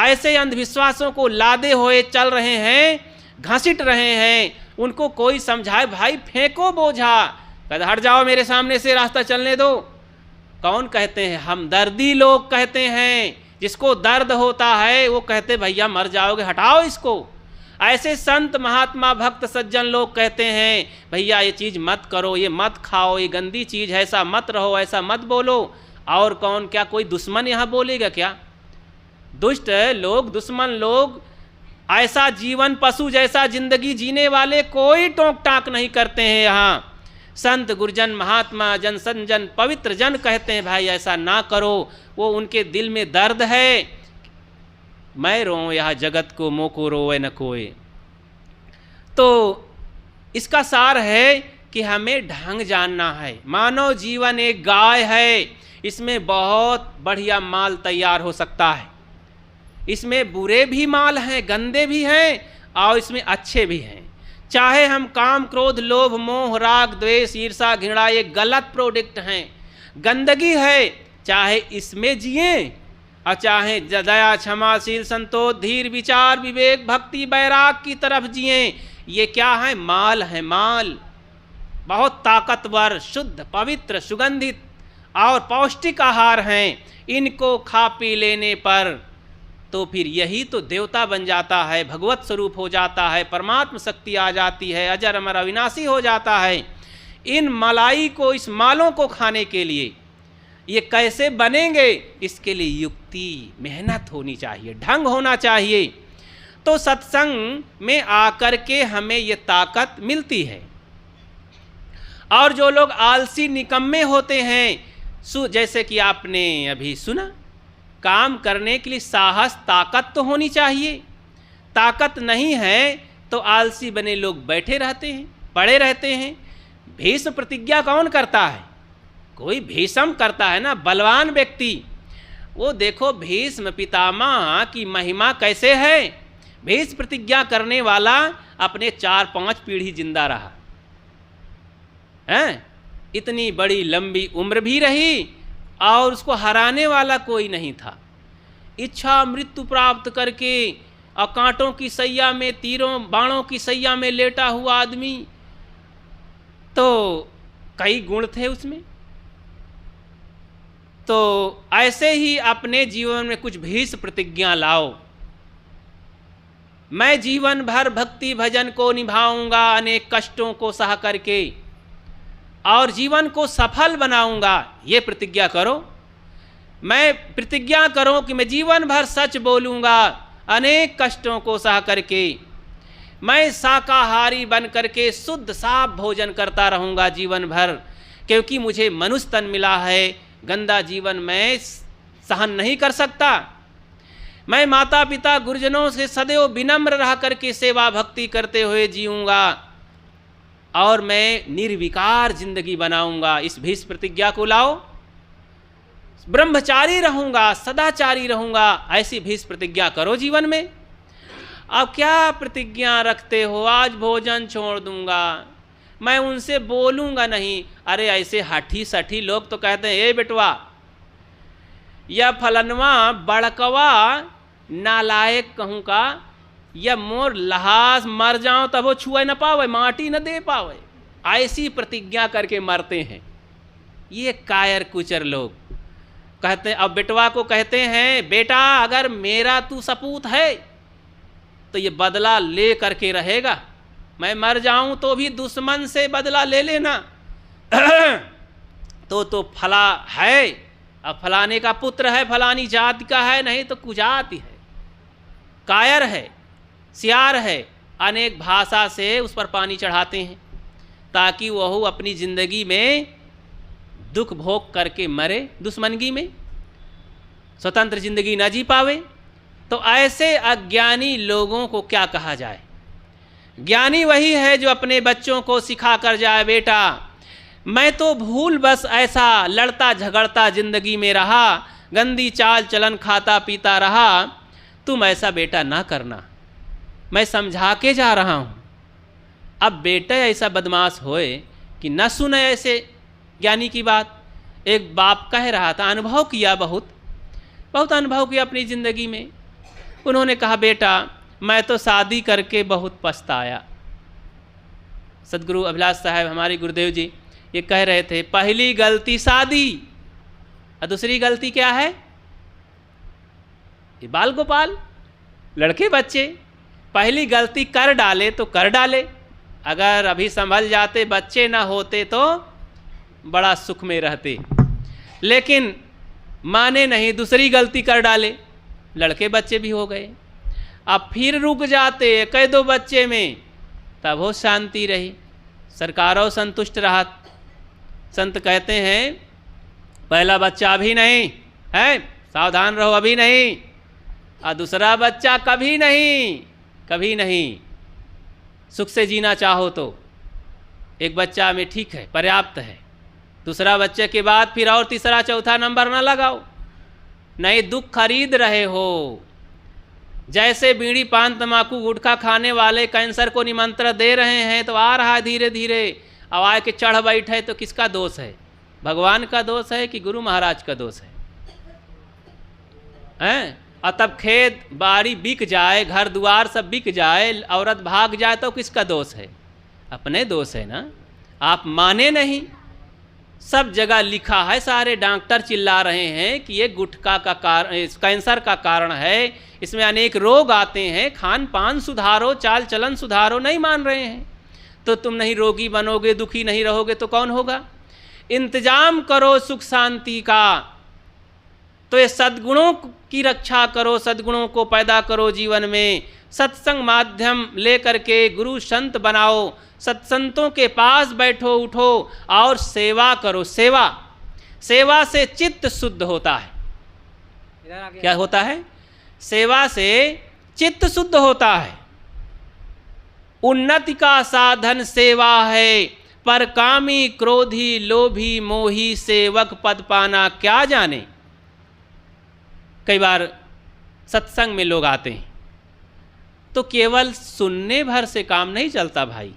ऐसे अंधविश्वासों को लादे हुए चल रहे हैं, घसीट रहे हैं। उनको कोई समझाए, भाई फेंको बोझा, कहते हट जाओ मेरे सामने से, रास्ता चलने दो। कौन कहते हैं? हमदर्दी लोग कहते हैं। जिसको दर्द होता है वो कहते भैया मर जाओगे, हटाओ इसको। ऐसे संत महात्मा भक्त सज्जन लोग कहते हैं भैया ये चीज़ मत करो, ये मत खाओ, ये गंदी चीज़ है, ऐसा मत रहो, ऐसा मत बोलो। और कौन? क्या कोई दुश्मन यहाँ बोलेगा क्या? दुष्ट लोग, दुश्मन लोग, ऐसा जीवन पशु जैसा जिंदगी जीने वाले कोई टोक टाक नहीं करते हैं। यहाँ संत गुरुजन महात्मा जन संजन पवित्र जन कहते हैं भाई ऐसा ना करो। वो उनके दिल में दर्द है, मैं रोऊं यह जगत को मोको रोवे न कोई। तो इसका सार है कि हमें ढंग जानना है। मानव जीवन एक गाय है, इसमें बहुत बढ़िया माल तैयार हो सकता है। इसमें बुरे भी माल हैं, गंदे भी हैं, और इसमें अच्छे भी हैं। चाहे हम काम क्रोध लोभ मोह राग द्वेष ईर्षा घृणा, ये गलत प्रोडक्ट हैं, गंदगी है, चाहे इसमें जिए और चाहे दया क्षमाशील संतोष धीर विचार विवेक भक्ति बैराग की तरफ जिए। ये क्या है? माल है, माल। बहुत ताकतवर, शुद्ध, पवित्र, सुगंधित और पौष्टिक आहार हैं। इनको खा पी लेने पर तो फिर यही तो देवता बन जाता है, भगवत स्वरूप हो जाता है, परमात्म शक्ति आ जाती है, अजर अमर अविनाशी हो जाता है। इन मलाई को, इस मालों को खाने के लिए ये कैसे बनेंगे? इसके लिए युक्ति, मेहनत होनी चाहिए, ढंग होना चाहिए। तो सत्संग में आकर के हमें ये ताकत मिलती है। और जो लोग आलसी निकम्मे होते हैं, जैसे कि आपने अभी सुना, काम करने के लिए साहस ताकत तो होनी चाहिए। ताकत नहीं है तो आलसी बने लोग बैठे रहते हैं, पड़े रहते हैं। भीष्म प्रतिज्ञा कौन करता है? कोई भीष्म करता है ना, बलवान व्यक्ति। वो देखो भीष्म पितामह की महिमा कैसे है। भीष्म प्रतिज्ञा करने वाला अपने 4-5 पीढ़ी जिंदा रहा है, इतनी बड़ी लंबी उम्र भी रही और उसको हराने वाला कोई नहीं था। इच्छा मृत्यु प्राप्त करके और कांटों की सैया में, तीरों बाणों की सैया में लेटा हुआ आदमी, तो कई गुण थे उसमें। तो ऐसे ही अपने जीवन में कुछ भीष्म प्रतिज्ञा लाओ। मैं जीवन भर भक्ति भजन को निभाऊंगा, अनेक कष्टों को सह करके, और जीवन को सफल बनाऊंगा, ये प्रतिज्ञा करो। मैं प्रतिज्ञा करो कि मैं जीवन भर सच बोलूंगा, अनेक कष्टों को सह करके। मैं शाकाहारी बन करके शुद्ध साफ भोजन करता रहूंगा जीवन भर, क्योंकि मुझे मनुष्य तन मिला है, गंदा जीवन मैं सहन नहीं कर सकता। मैं माता पिता गुरुजनों से सदैव विनम्र रह करके सेवा भक्ति करते हुए जीऊंगा, और मैं निर्विकार जिंदगी बनाऊंगा। इस भीष्म प्रतिज्ञा को लाओ। ब्रह्मचारी रहूँगा, सदाचारी रहूँगा, ऐसी भीष प्रतिज्ञा करो जीवन में। अब क्या प्रतिज्ञा रखते हो? आज भोजन छोड़ दूंगा, मैं उनसे बोलूँगा नहीं। अरे ऐसे हाठी सठी लोग तो कहते हैं, ए बेटवा, या फलनवा बड़कवा नालायक कहूँ का, या मोर लहास मर जाऊँ तब वो छुए न पावे, माटी न दे पावे, ऐसी प्रतिज्ञा करके मरते हैं ये कायर कुचर लोग। कहते अब बेटवा को कहते हैं, बेटा अगर मेरा तू सपूत है तो ये बदला ले करके रहेगा, मैं मर जाऊं तो भी दुश्मन से बदला ले लेना। तो फला है, अब फलाने का पुत्र है, फलानी जाति का है, नहीं तो कुजाति है, कायर है, सियार है, अनेक भाषा से उस पर पानी चढ़ाते हैं ताकि वह अपनी जिंदगी में दुख भोग करके मरे, दुश्मनगी में स्वतंत्र जिंदगी न जी पावे। तो ऐसे अज्ञानी लोगों को क्या कहा जाए? ज्ञानी वही है जो अपने बच्चों को सिखा कर जाए, बेटा मैं तो भूल बस ऐसा लड़ता झगड़ता जिंदगी में रहा, गंदी चाल चलन खाता पीता रहा, तुम ऐसा बेटा ना करना, मैं समझा के जा रहा हूँ। अब बेटा ऐसा बदमाश होए कि न सुने ऐसे ज्ञानी की बात। एक बाप कह रहा था, अनुभव किया, बहुत अनुभव किया अपनी ज़िंदगी में। उन्होंने कहा, बेटा मैं तो शादी करके बहुत पछताया। सदगुरु अभिलाष साहब हमारे गुरुदेव जी ये कह रहे थे, पहली गलती शादी और दूसरी गलती क्या है? ये बाल गोपाल लड़के बच्चे। पहली गलती कर डाले तो कर डाले, अगर अभी संभल जाते, बच्चे ना होते तो बड़ा सुख में रहते, लेकिन माने नहीं, दूसरी गलती कर डाले, लड़के बच्चे भी हो गए। अब फिर रुक जाते कई दो बच्चे में, तब हो शांति रही, सरकारों संतुष्ट रहा। संत कहते हैं, पहला बच्चा अभी नहीं है, सावधान रहो, अभी नहीं, और दूसरा बच्चा कभी नहीं, कभी नहीं। सुख से जीना चाहो तो एक बच्चा में ठीक है, पर्याप्त है, दूसरा बच्चे के बाद फिर और तीसरा चौथा नंबर ना लगाओ, नहीं दुख खरीद रहे हो। जैसे बीड़ी पान तंबाकू गुटखा खाने वाले कैंसर को निमंत्रण दे रहे हैं तो आ रहा है धीरे धीरे, अब आए के चढ़ बैठे तो किसका दोष है? भगवान का दोष है कि गुरु महाराज का दोष है? और तब खेत बाड़ी बिक जाए, घर द्वार सब बिक जाए, औरत भाग जाए तो किसका दोष है? अपने दोष है ना। आप माने नहीं, सब जगह लिखा है, सारे डॉक्टर चिल्ला रहे हैं कि ये गुटखा का कारण, कैंसर का कारण है, इसमें अनेक रोग आते हैं, खान पान सुधारो, चाल चलन सुधारो, नहीं मान रहे हैं। तो तुम नहीं रोगी बनोगे, दुखी नहीं रहोगे तो कौन होगा? इंतजाम करो सुख शांति का, तो ये सद्गुणों की रक्षा करो, सद्गुणों को पैदा करो जीवन में। सत्संग माध्यम लेकर के गुरु संत बनाओ, सत्संतों के पास बैठो उठो और सेवा करो। सेवा से चित्त शुद्ध होता है। क्या होता है? सेवा से चित्त शुद्ध होता है। उन्नति का साधन सेवा है, पर कामी क्रोधी लोभी मोही सेवक पद पाना क्या जाने। कई बार सत्संग में लोग आते हैं तो केवल सुनने भर से काम नहीं चलता भाई।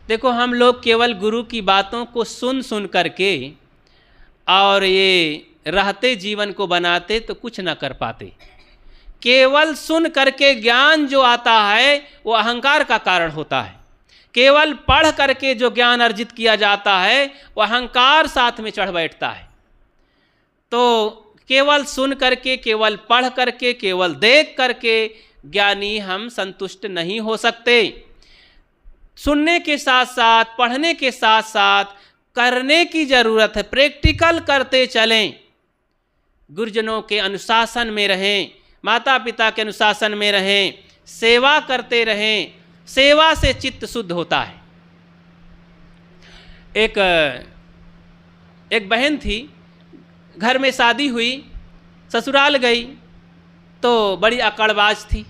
देखो, हम लोग केवल गुरु की बातों को सुन करके और ये रहते जीवन को बनाते तो कुछ ना कर पाते। केवल सुन करके ज्ञान जो आता है वो अहंकार का कारण होता है। केवल पढ़ करके जो ज्ञान अर्जित किया जाता है वो अहंकार साथ में चढ़ बैठता है। तो केवल सुन करके, केवल पढ़ करके, केवल देख करके ज्ञानी हम संतुष्ट नहीं हो सकते। सुनने के साथ साथ, पढ़ने के साथ साथ करने की जरूरत है। प्रैक्टिकल करते चलें, गुरुजनों के अनुशासन में रहें, माता पिता के अनुशासन में रहें, सेवा करते रहें। सेवा से चित्त शुद्ध होता है। एक बहन थी, घर में शादी हुई, ससुराल गई तो बड़ी अकड़बाज थी,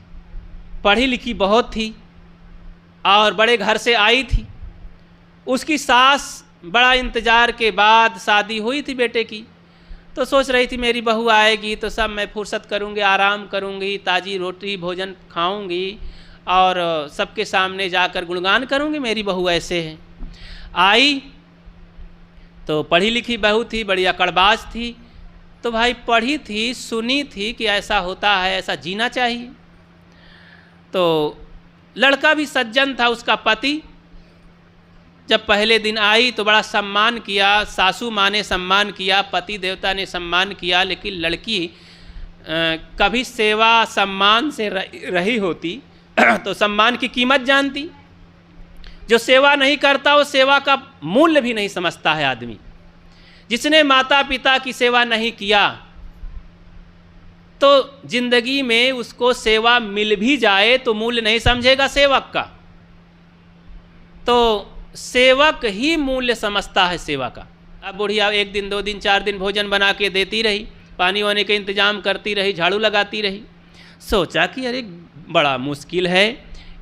पढ़ी लिखी बहुत थी और बड़े घर से आई थी। उसकी सास बड़ा इंतज़ार के बाद शादी हुई थी बेटे की, तो सोच रही थी मेरी बहू आएगी तो सब मैं फुर्सत करूँगी, आराम करूँगी, ताज़ी रोटी भोजन खाऊँगी और सबके सामने जाकर गुणगान करूँगी, मेरी बहू ऐसे है। आई तो पढ़ी लिखी बहू थी, बड़ी अकड़बाज थी, तो भाई पढ़ी थी, सुनी थी कि ऐसा होता है, ऐसा जीना चाहिए। तो लड़का भी सज्जन था, उसका पति। जब पहले दिन आई तो बड़ा सम्मान किया, सासू माँ ने सम्मान किया, पति देवता ने सम्मान किया, लेकिन लड़की कभी सेवा सम्मान से रही होती तो सम्मान की कीमत जानती। जो सेवा नहीं करता वो सेवा का मूल्य भी नहीं समझता है आदमी। जिसने माता पिता की सेवा नहीं किया तो जिंदगी में उसको सेवा मिल भी जाए तो मूल्य नहीं समझेगा सेवक का। तो सेवक ही मूल्य समझता है सेवा का। अब बुढ़िया 1 दिन 2 दिन 4 दिन भोजन बना के देती रही, पानी वाने का इंतजाम करती रही, झाड़ू लगाती रही। सोचा कि अरे बड़ा मुश्किल है,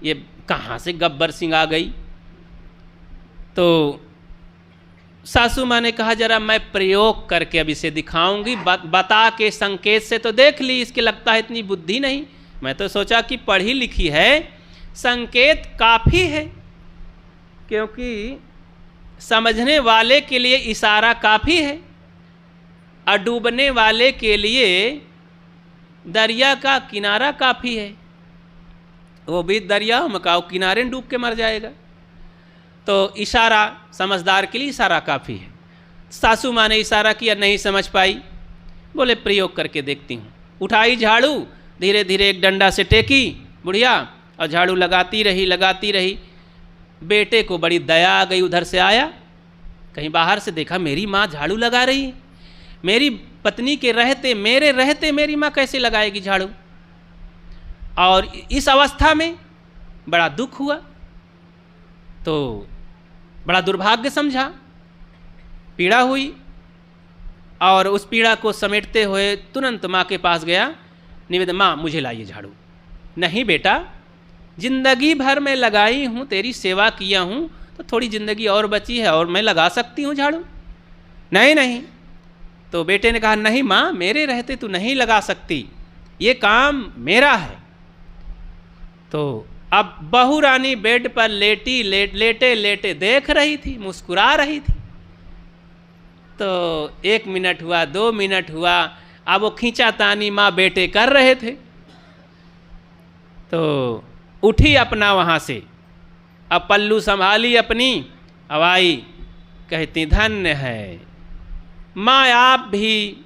ये कहाँ से गब्बर सिंह आ गई। तो सासू माँ ने कहा जरा मैं प्रयोग करके अब इसे दिखाऊंगी, बता के संकेत से तो देख ली, इसके लगता है इतनी बुद्धि नहीं। मैं तो सोचा कि पढ़ी लिखी है, संकेत काफ़ी है, क्योंकि समझने वाले के लिए इशारा काफ़ी है और डूबने वाले के लिए दरिया का किनारा काफ़ी है। वो भी दरिया मकाओ किनारे डूब के मर जाएगा। तो इशारा समझदार के लिए इशारा काफ़ी है। सासू माँ ने इशारा किया, नहीं समझ पाई, बोले प्रयोग करके देखती हूँ। उठाई झाड़ू, धीरे धीरे एक डंडा से टेकी बुढ़िया और झाड़ू लगाती रही। बेटे को बड़ी दया आ गई, उधर से आया, कहीं बाहर से देखा मेरी माँ झाड़ू लगा रही है, मेरी पत्नी के रहते मेरे रहते मेरी माँ कैसे लगाएगी झाड़ू। और इस अवस्था में बड़ा दुख हुआ, तो बड़ा दुर्भाग्य समझा, पीड़ा हुई और उस पीड़ा को समेटते हुए तुरंत माँ के पास गया, निवेदन, माँ मुझे लाइए झाड़ू। नहीं बेटा, जिंदगी भर मैं लगाई हूँ, तेरी सेवा किया हूँ, तो थोड़ी ज़िंदगी और बची है और मैं लगा सकती हूँ झाड़ू। नहीं। तो बेटे ने कहा नहीं माँ, मेरे रहते तू नहीं लगा सकती, ये काम मेरा है। तो अब बहू रानी बेड पर लेटे देख रही थी, मुस्कुरा रही थी। तो 1 मिनट हुआ, 2 मिनट हुआ, अब वो खींचातानी माँ बेटे कर रहे थे। तो उठी अपना वहाँ से, अब पल्लू संभाली अपनी, अब आई, कहती धन्य है माँ आप भी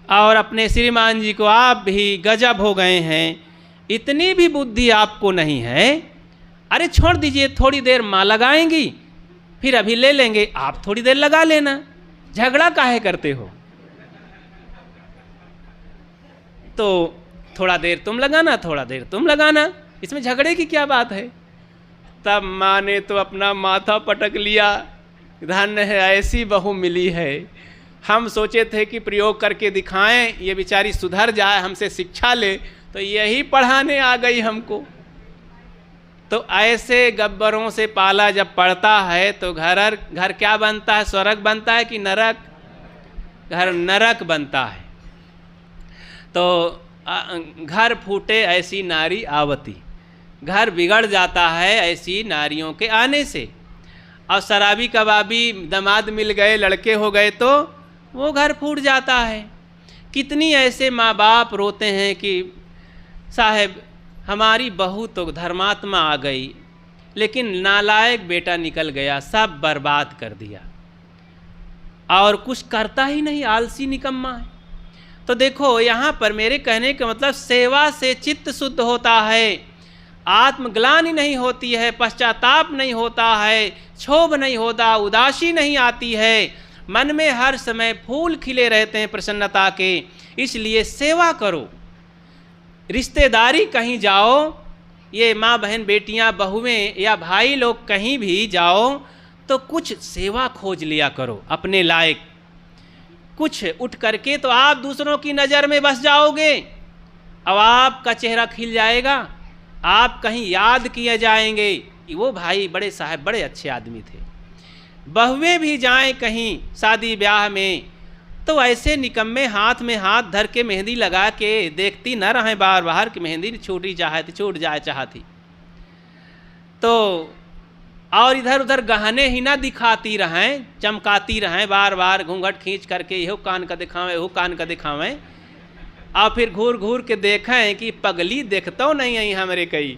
और अपने श्रीमान जी को आप भी गजब हो गए हैं, इतनी भी बुद्धि आपको नहीं है। अरे छोड़ दीजिए, थोड़ी देर माँ लगाएंगी, फिर अभी ले लेंगे, आप थोड़ी देर लगा लेना, झगड़ा काहे करते हो। तो थोड़ा देर तुम लगाना, थोड़ा देर तुम लगाना, इसमें झगड़े की क्या बात है। तब माँ ने तो अपना माथा पटक लिया, धन्य है ऐसी बहू मिली है। हम सोचे थे कि प्रयोग करके दिखाएं, ये बेचारी सुधर जाए, हमसे शिक्षा ले, तो यही पढ़ाने आ गई हमको। तो ऐसे गब्बरों से पाला जब पड़ता है तो घर क्या बनता है, स्वर्ग बनता है कि नरक? घर नरक बनता है। तो घर फूटे ऐसी नारी आवती, घर बिगड़ जाता है ऐसी नारियों के आने से। और शराबी कबाबी दामाद मिल गए, लड़के हो गए तो वो घर फूट जाता है। कितनी ऐसे माँ बाप रोते हैं कि साहब हमारी बहू तो धर्मात्मा आ गई, लेकिन नालायक बेटा निकल गया, सब बर्बाद कर दिया और कुछ करता ही नहीं, आलसी निकम्मा है। तो देखो यहाँ पर मेरे कहने का मतलब सेवा से चित्त शुद्ध होता है, आत्मग्लानि नहीं होती है, पश्चाताप नहीं होता है, क्षोभ नहीं होता, उदासी नहीं आती है, मन में हर समय फूल खिले रहते हैं प्रसन्नता के। इसलिए सेवा करो। रिश्तेदारी कहीं जाओ, ये माँ बहन बेटियाँ बहुएं या भाई लोग कहीं भी जाओ तो कुछ सेवा खोज लिया करो अपने लायक। कुछ उठ करके तो आप दूसरों की नज़र में बस जाओगे, अब आपका चेहरा खिल जाएगा, आप कहीं याद किए जाएंगे कि वो भाई बड़े साहब बड़े अच्छे आदमी थे। बहुएं भी जाएं कहीं शादी ब्याह में तो ऐसे निकम्मे हाथ में हाथ धर के मेहंदी लगा के देखती न रहे बार बार कि मेहंदी छूटी चाहती, छूट जाए चाहती। तो और इधर उधर गहने ही ना दिखाती रहें, चमकाती रहें, बार बार घूंघट खींच करके यहो कान का दिखावें, यहो कान का दिखावें, और फिर घूर घूर के देखें कि पगली देखतो नहीं आई हमारे कई,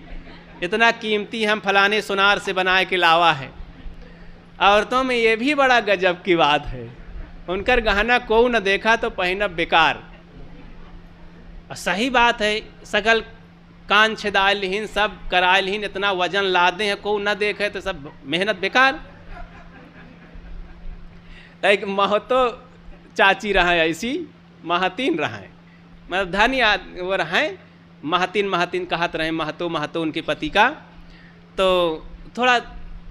इतना कीमती हम फलाने सुनार से बनाए के लावा है। औरतों में ये भी बड़ा गजब की बात है, उनकर गहना को न देखा तो पहनब बेकार। सही बात है, सकल कान छेदालहीन, सब करालहीन, इतना वजन लादे हैं, को न देखे तो सब मेहनत बेकार। एक महतो चाची रहे, ऐसी महतीन रहे, मतलब धनी वो रहे, महतीन कहत रहे, महतो उनके पति का। तो थोड़ा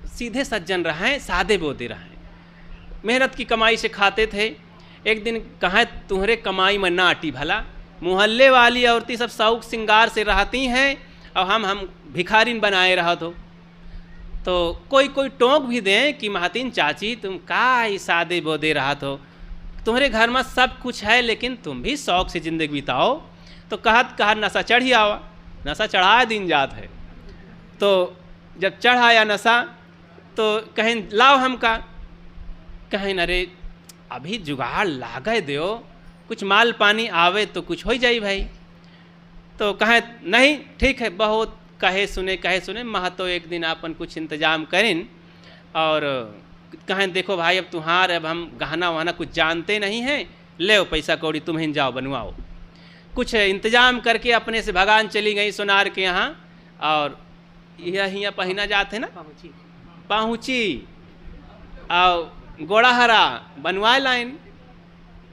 सीधे सज्जन रहे, सादे बोदे रहे, मेहनत की कमाई से खाते थे। एक दिन कहाँ तुम्हारे कमाई में ना अटी भला, मोहल्ले वाली औरतें सब शौक श्रृंगार से रहती हैं और हम भिखारिन बनाए रहा तो कोई टोंक भी दें कि महतीन चाची तुम का ही सादे बोदे रहा तो, तुम्हारे घर में सब कुछ है लेकिन तुम भी शौक से ज़िंदगी बिताओ। तो कहत नशा चढ़ ही आवा, नशा चढ़ाया दिन जात है। तो जब चढ़ाया नशा तो कहें लाओ हमका, कहें अरे अभी जुगाड़ लागे दो, कुछ माल पानी आवे तो कुछ हो जाई भाई। तो कहें नहीं ठीक है, बहुत कहे सुने महतो एक दिन अपन कुछ इंतजाम करें और कहें देखो भाई अब तुम्हार, अब हम गहना वहना कुछ जानते नहीं हैं, ले पैसा कौड़ी तुम्हें जाओ बनवाओ। कुछ इंतजाम करके अपने से भगान चली गई सुनार के यहाँ, और यहाँ पहना जाते ना पहुँची और गोड़ाहरा बनवाए लाइन,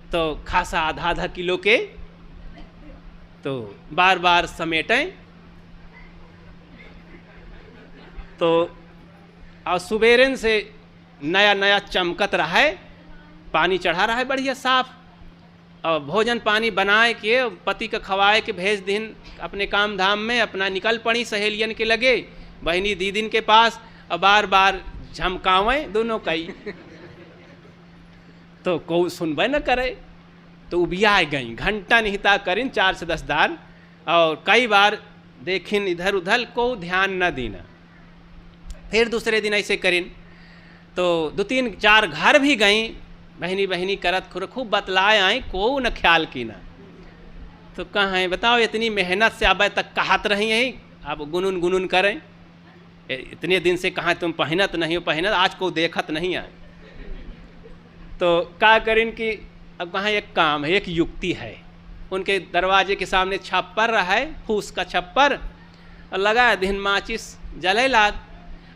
तो खासा आधा किलो के, तो बार बार समेटें। तो और सुबेरन से नया चमकत रहा है, पानी चढ़ा रहा है बढ़िया साफ, और भोजन पानी बनाए के पति का खवाए के भेज दिन अपने काम धाम में, अपना निकल पड़ी सहेलियन के लगे, बहनी दीदिन के पास, और बार बार झमकावें दोनों कई। तो को सुनबे न करे तो उबिया गई, घंटा निहिता करिन 4 से 10 दार, और कई बार देखिन इधर उधर को ध्यान न देना। फिर दूसरे दिन ऐसे करिन तो 2-3-4 घर भी गई, बहनी करत खूब बतलाए आई, को न ख्याल की ना। तो कहाँ है बताओ, इतनी मेहनत से अब तक कहत रही है, अब गुनून करें, इतने दिन से कहाँ तुम पहनत नहीं हो, पहनत आज को देखत नहीं आए। तो क्या करें कि अब कहाँ एक काम है, एक युक्ति है, उनके दरवाजे के सामने छप्पर रहा है, फूस का छप्पर, और लगा दिन माचिस जले लाद।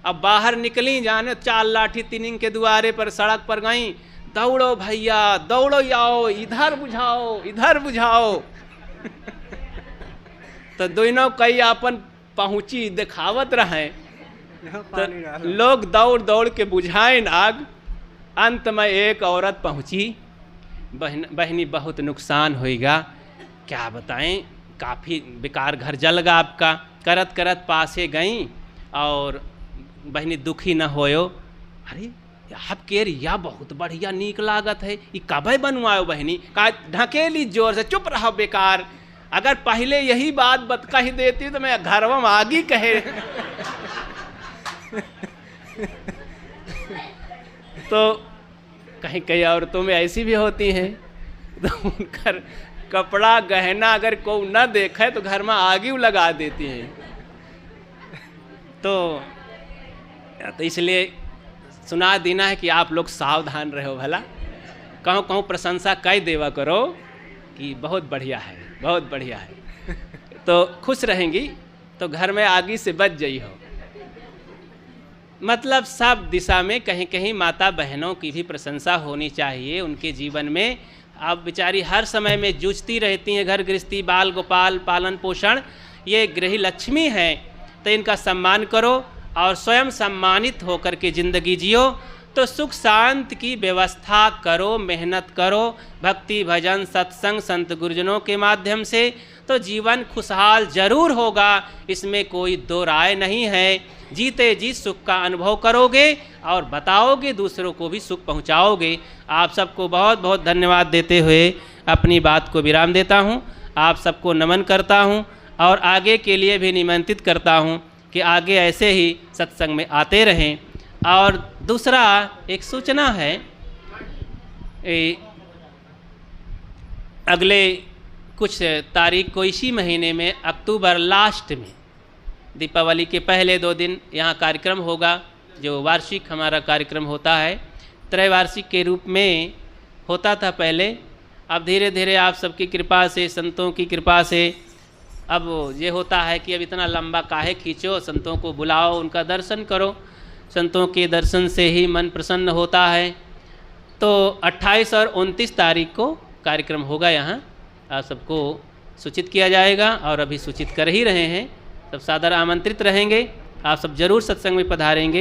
अब बाहर निकली, जाने 4 लाठी तिनिंग के दुआरे पर सड़क पर गई, दौड़ो भैया दौड़ो, आओ इधर बुझाओ तो दोनों कई अपन पहुँची दिखावत रहे, तो लोग दौड़ के बुझाएं आग। अंत में एक औरत पहुँची, बहनी बहुत नुकसान होएगा, क्या बताएं, काफ़ी बेकार घर जल गा आपका। करत पासे गई और बहनी दुखी न होयो, अरे आपके रिया बहुत बढ़िया नीक लागत है, ये कब बनवाओ बहनी, का ढकेली जोर से, चुप रहो बेकार, अगर पहले यही बात कही देती तो मैं घरवा में आगी कहे। तो कहीं औरतों में ऐसी भी होती हैं, तो उनका कपड़ा गहना अगर को न देखे तो घर में आगी लगा देती हैं। तो इसलिए सुना देना है कि आप लोग सावधान रहो, भला कहूँ प्रशंसा कह देवा करो कि बहुत बढ़िया है, तो खुश रहेंगी, तो घर में आगी से बच जाई हो। मतलब सब दिशा में कहीं माता बहनों की भी प्रशंसा होनी चाहिए उनके जीवन में। अब बेचारी हर समय में जूझती रहती हैं, घर गृहस्थी, बाल गोपाल, पालन पोषण, ये गृह लक्ष्मी हैं, तो इनका सम्मान करो और स्वयं सम्मानित होकर के ज़िंदगी जियो। तो सुख शांति की व्यवस्था करो, मेहनत करो, भक्ति भजन सत्संग संत गुरुजनों के माध्यम से, तो जीवन खुशहाल जरूर होगा, इसमें कोई दो राय नहीं है। जीते जी सुख का अनुभव करोगे और बताओगे, दूसरों को भी सुख पहुंचाओगे। आप सबको बहुत बहुत धन्यवाद देते हुए अपनी बात को विराम देता हूं। आप सबको नमन करता हूं और आगे के लिए भी निमंत्रित करता हूं कि आगे ऐसे ही सत्संग में आते रहें। और दूसरा एक सूचना है, अगले कुछ तारीख को इसी महीने में अक्टूबर लास्ट में दीपावली के पहले 2 दिन यहाँ कार्यक्रम होगा, जो वार्षिक हमारा कार्यक्रम होता है। त्रैवार्षिक के रूप में होता था पहले, अब धीरे धीरे आप सबकी कृपा से, संतों की कृपा से अब ये होता है कि अब इतना लंबा काहे खींचो, संतों को बुलाओ, उनका दर्शन करो। संतों के दर्शन से ही मन प्रसन्न होता है। तो 28 और 29 तारीख को कार्यक्रम होगा यहाँ, आप सबको सूचित किया जाएगा और अभी सूचित कर ही रहे हैं। सब सादर आमंत्रित रहेंगे, आप सब जरूर सत्संग में पधारेंगे।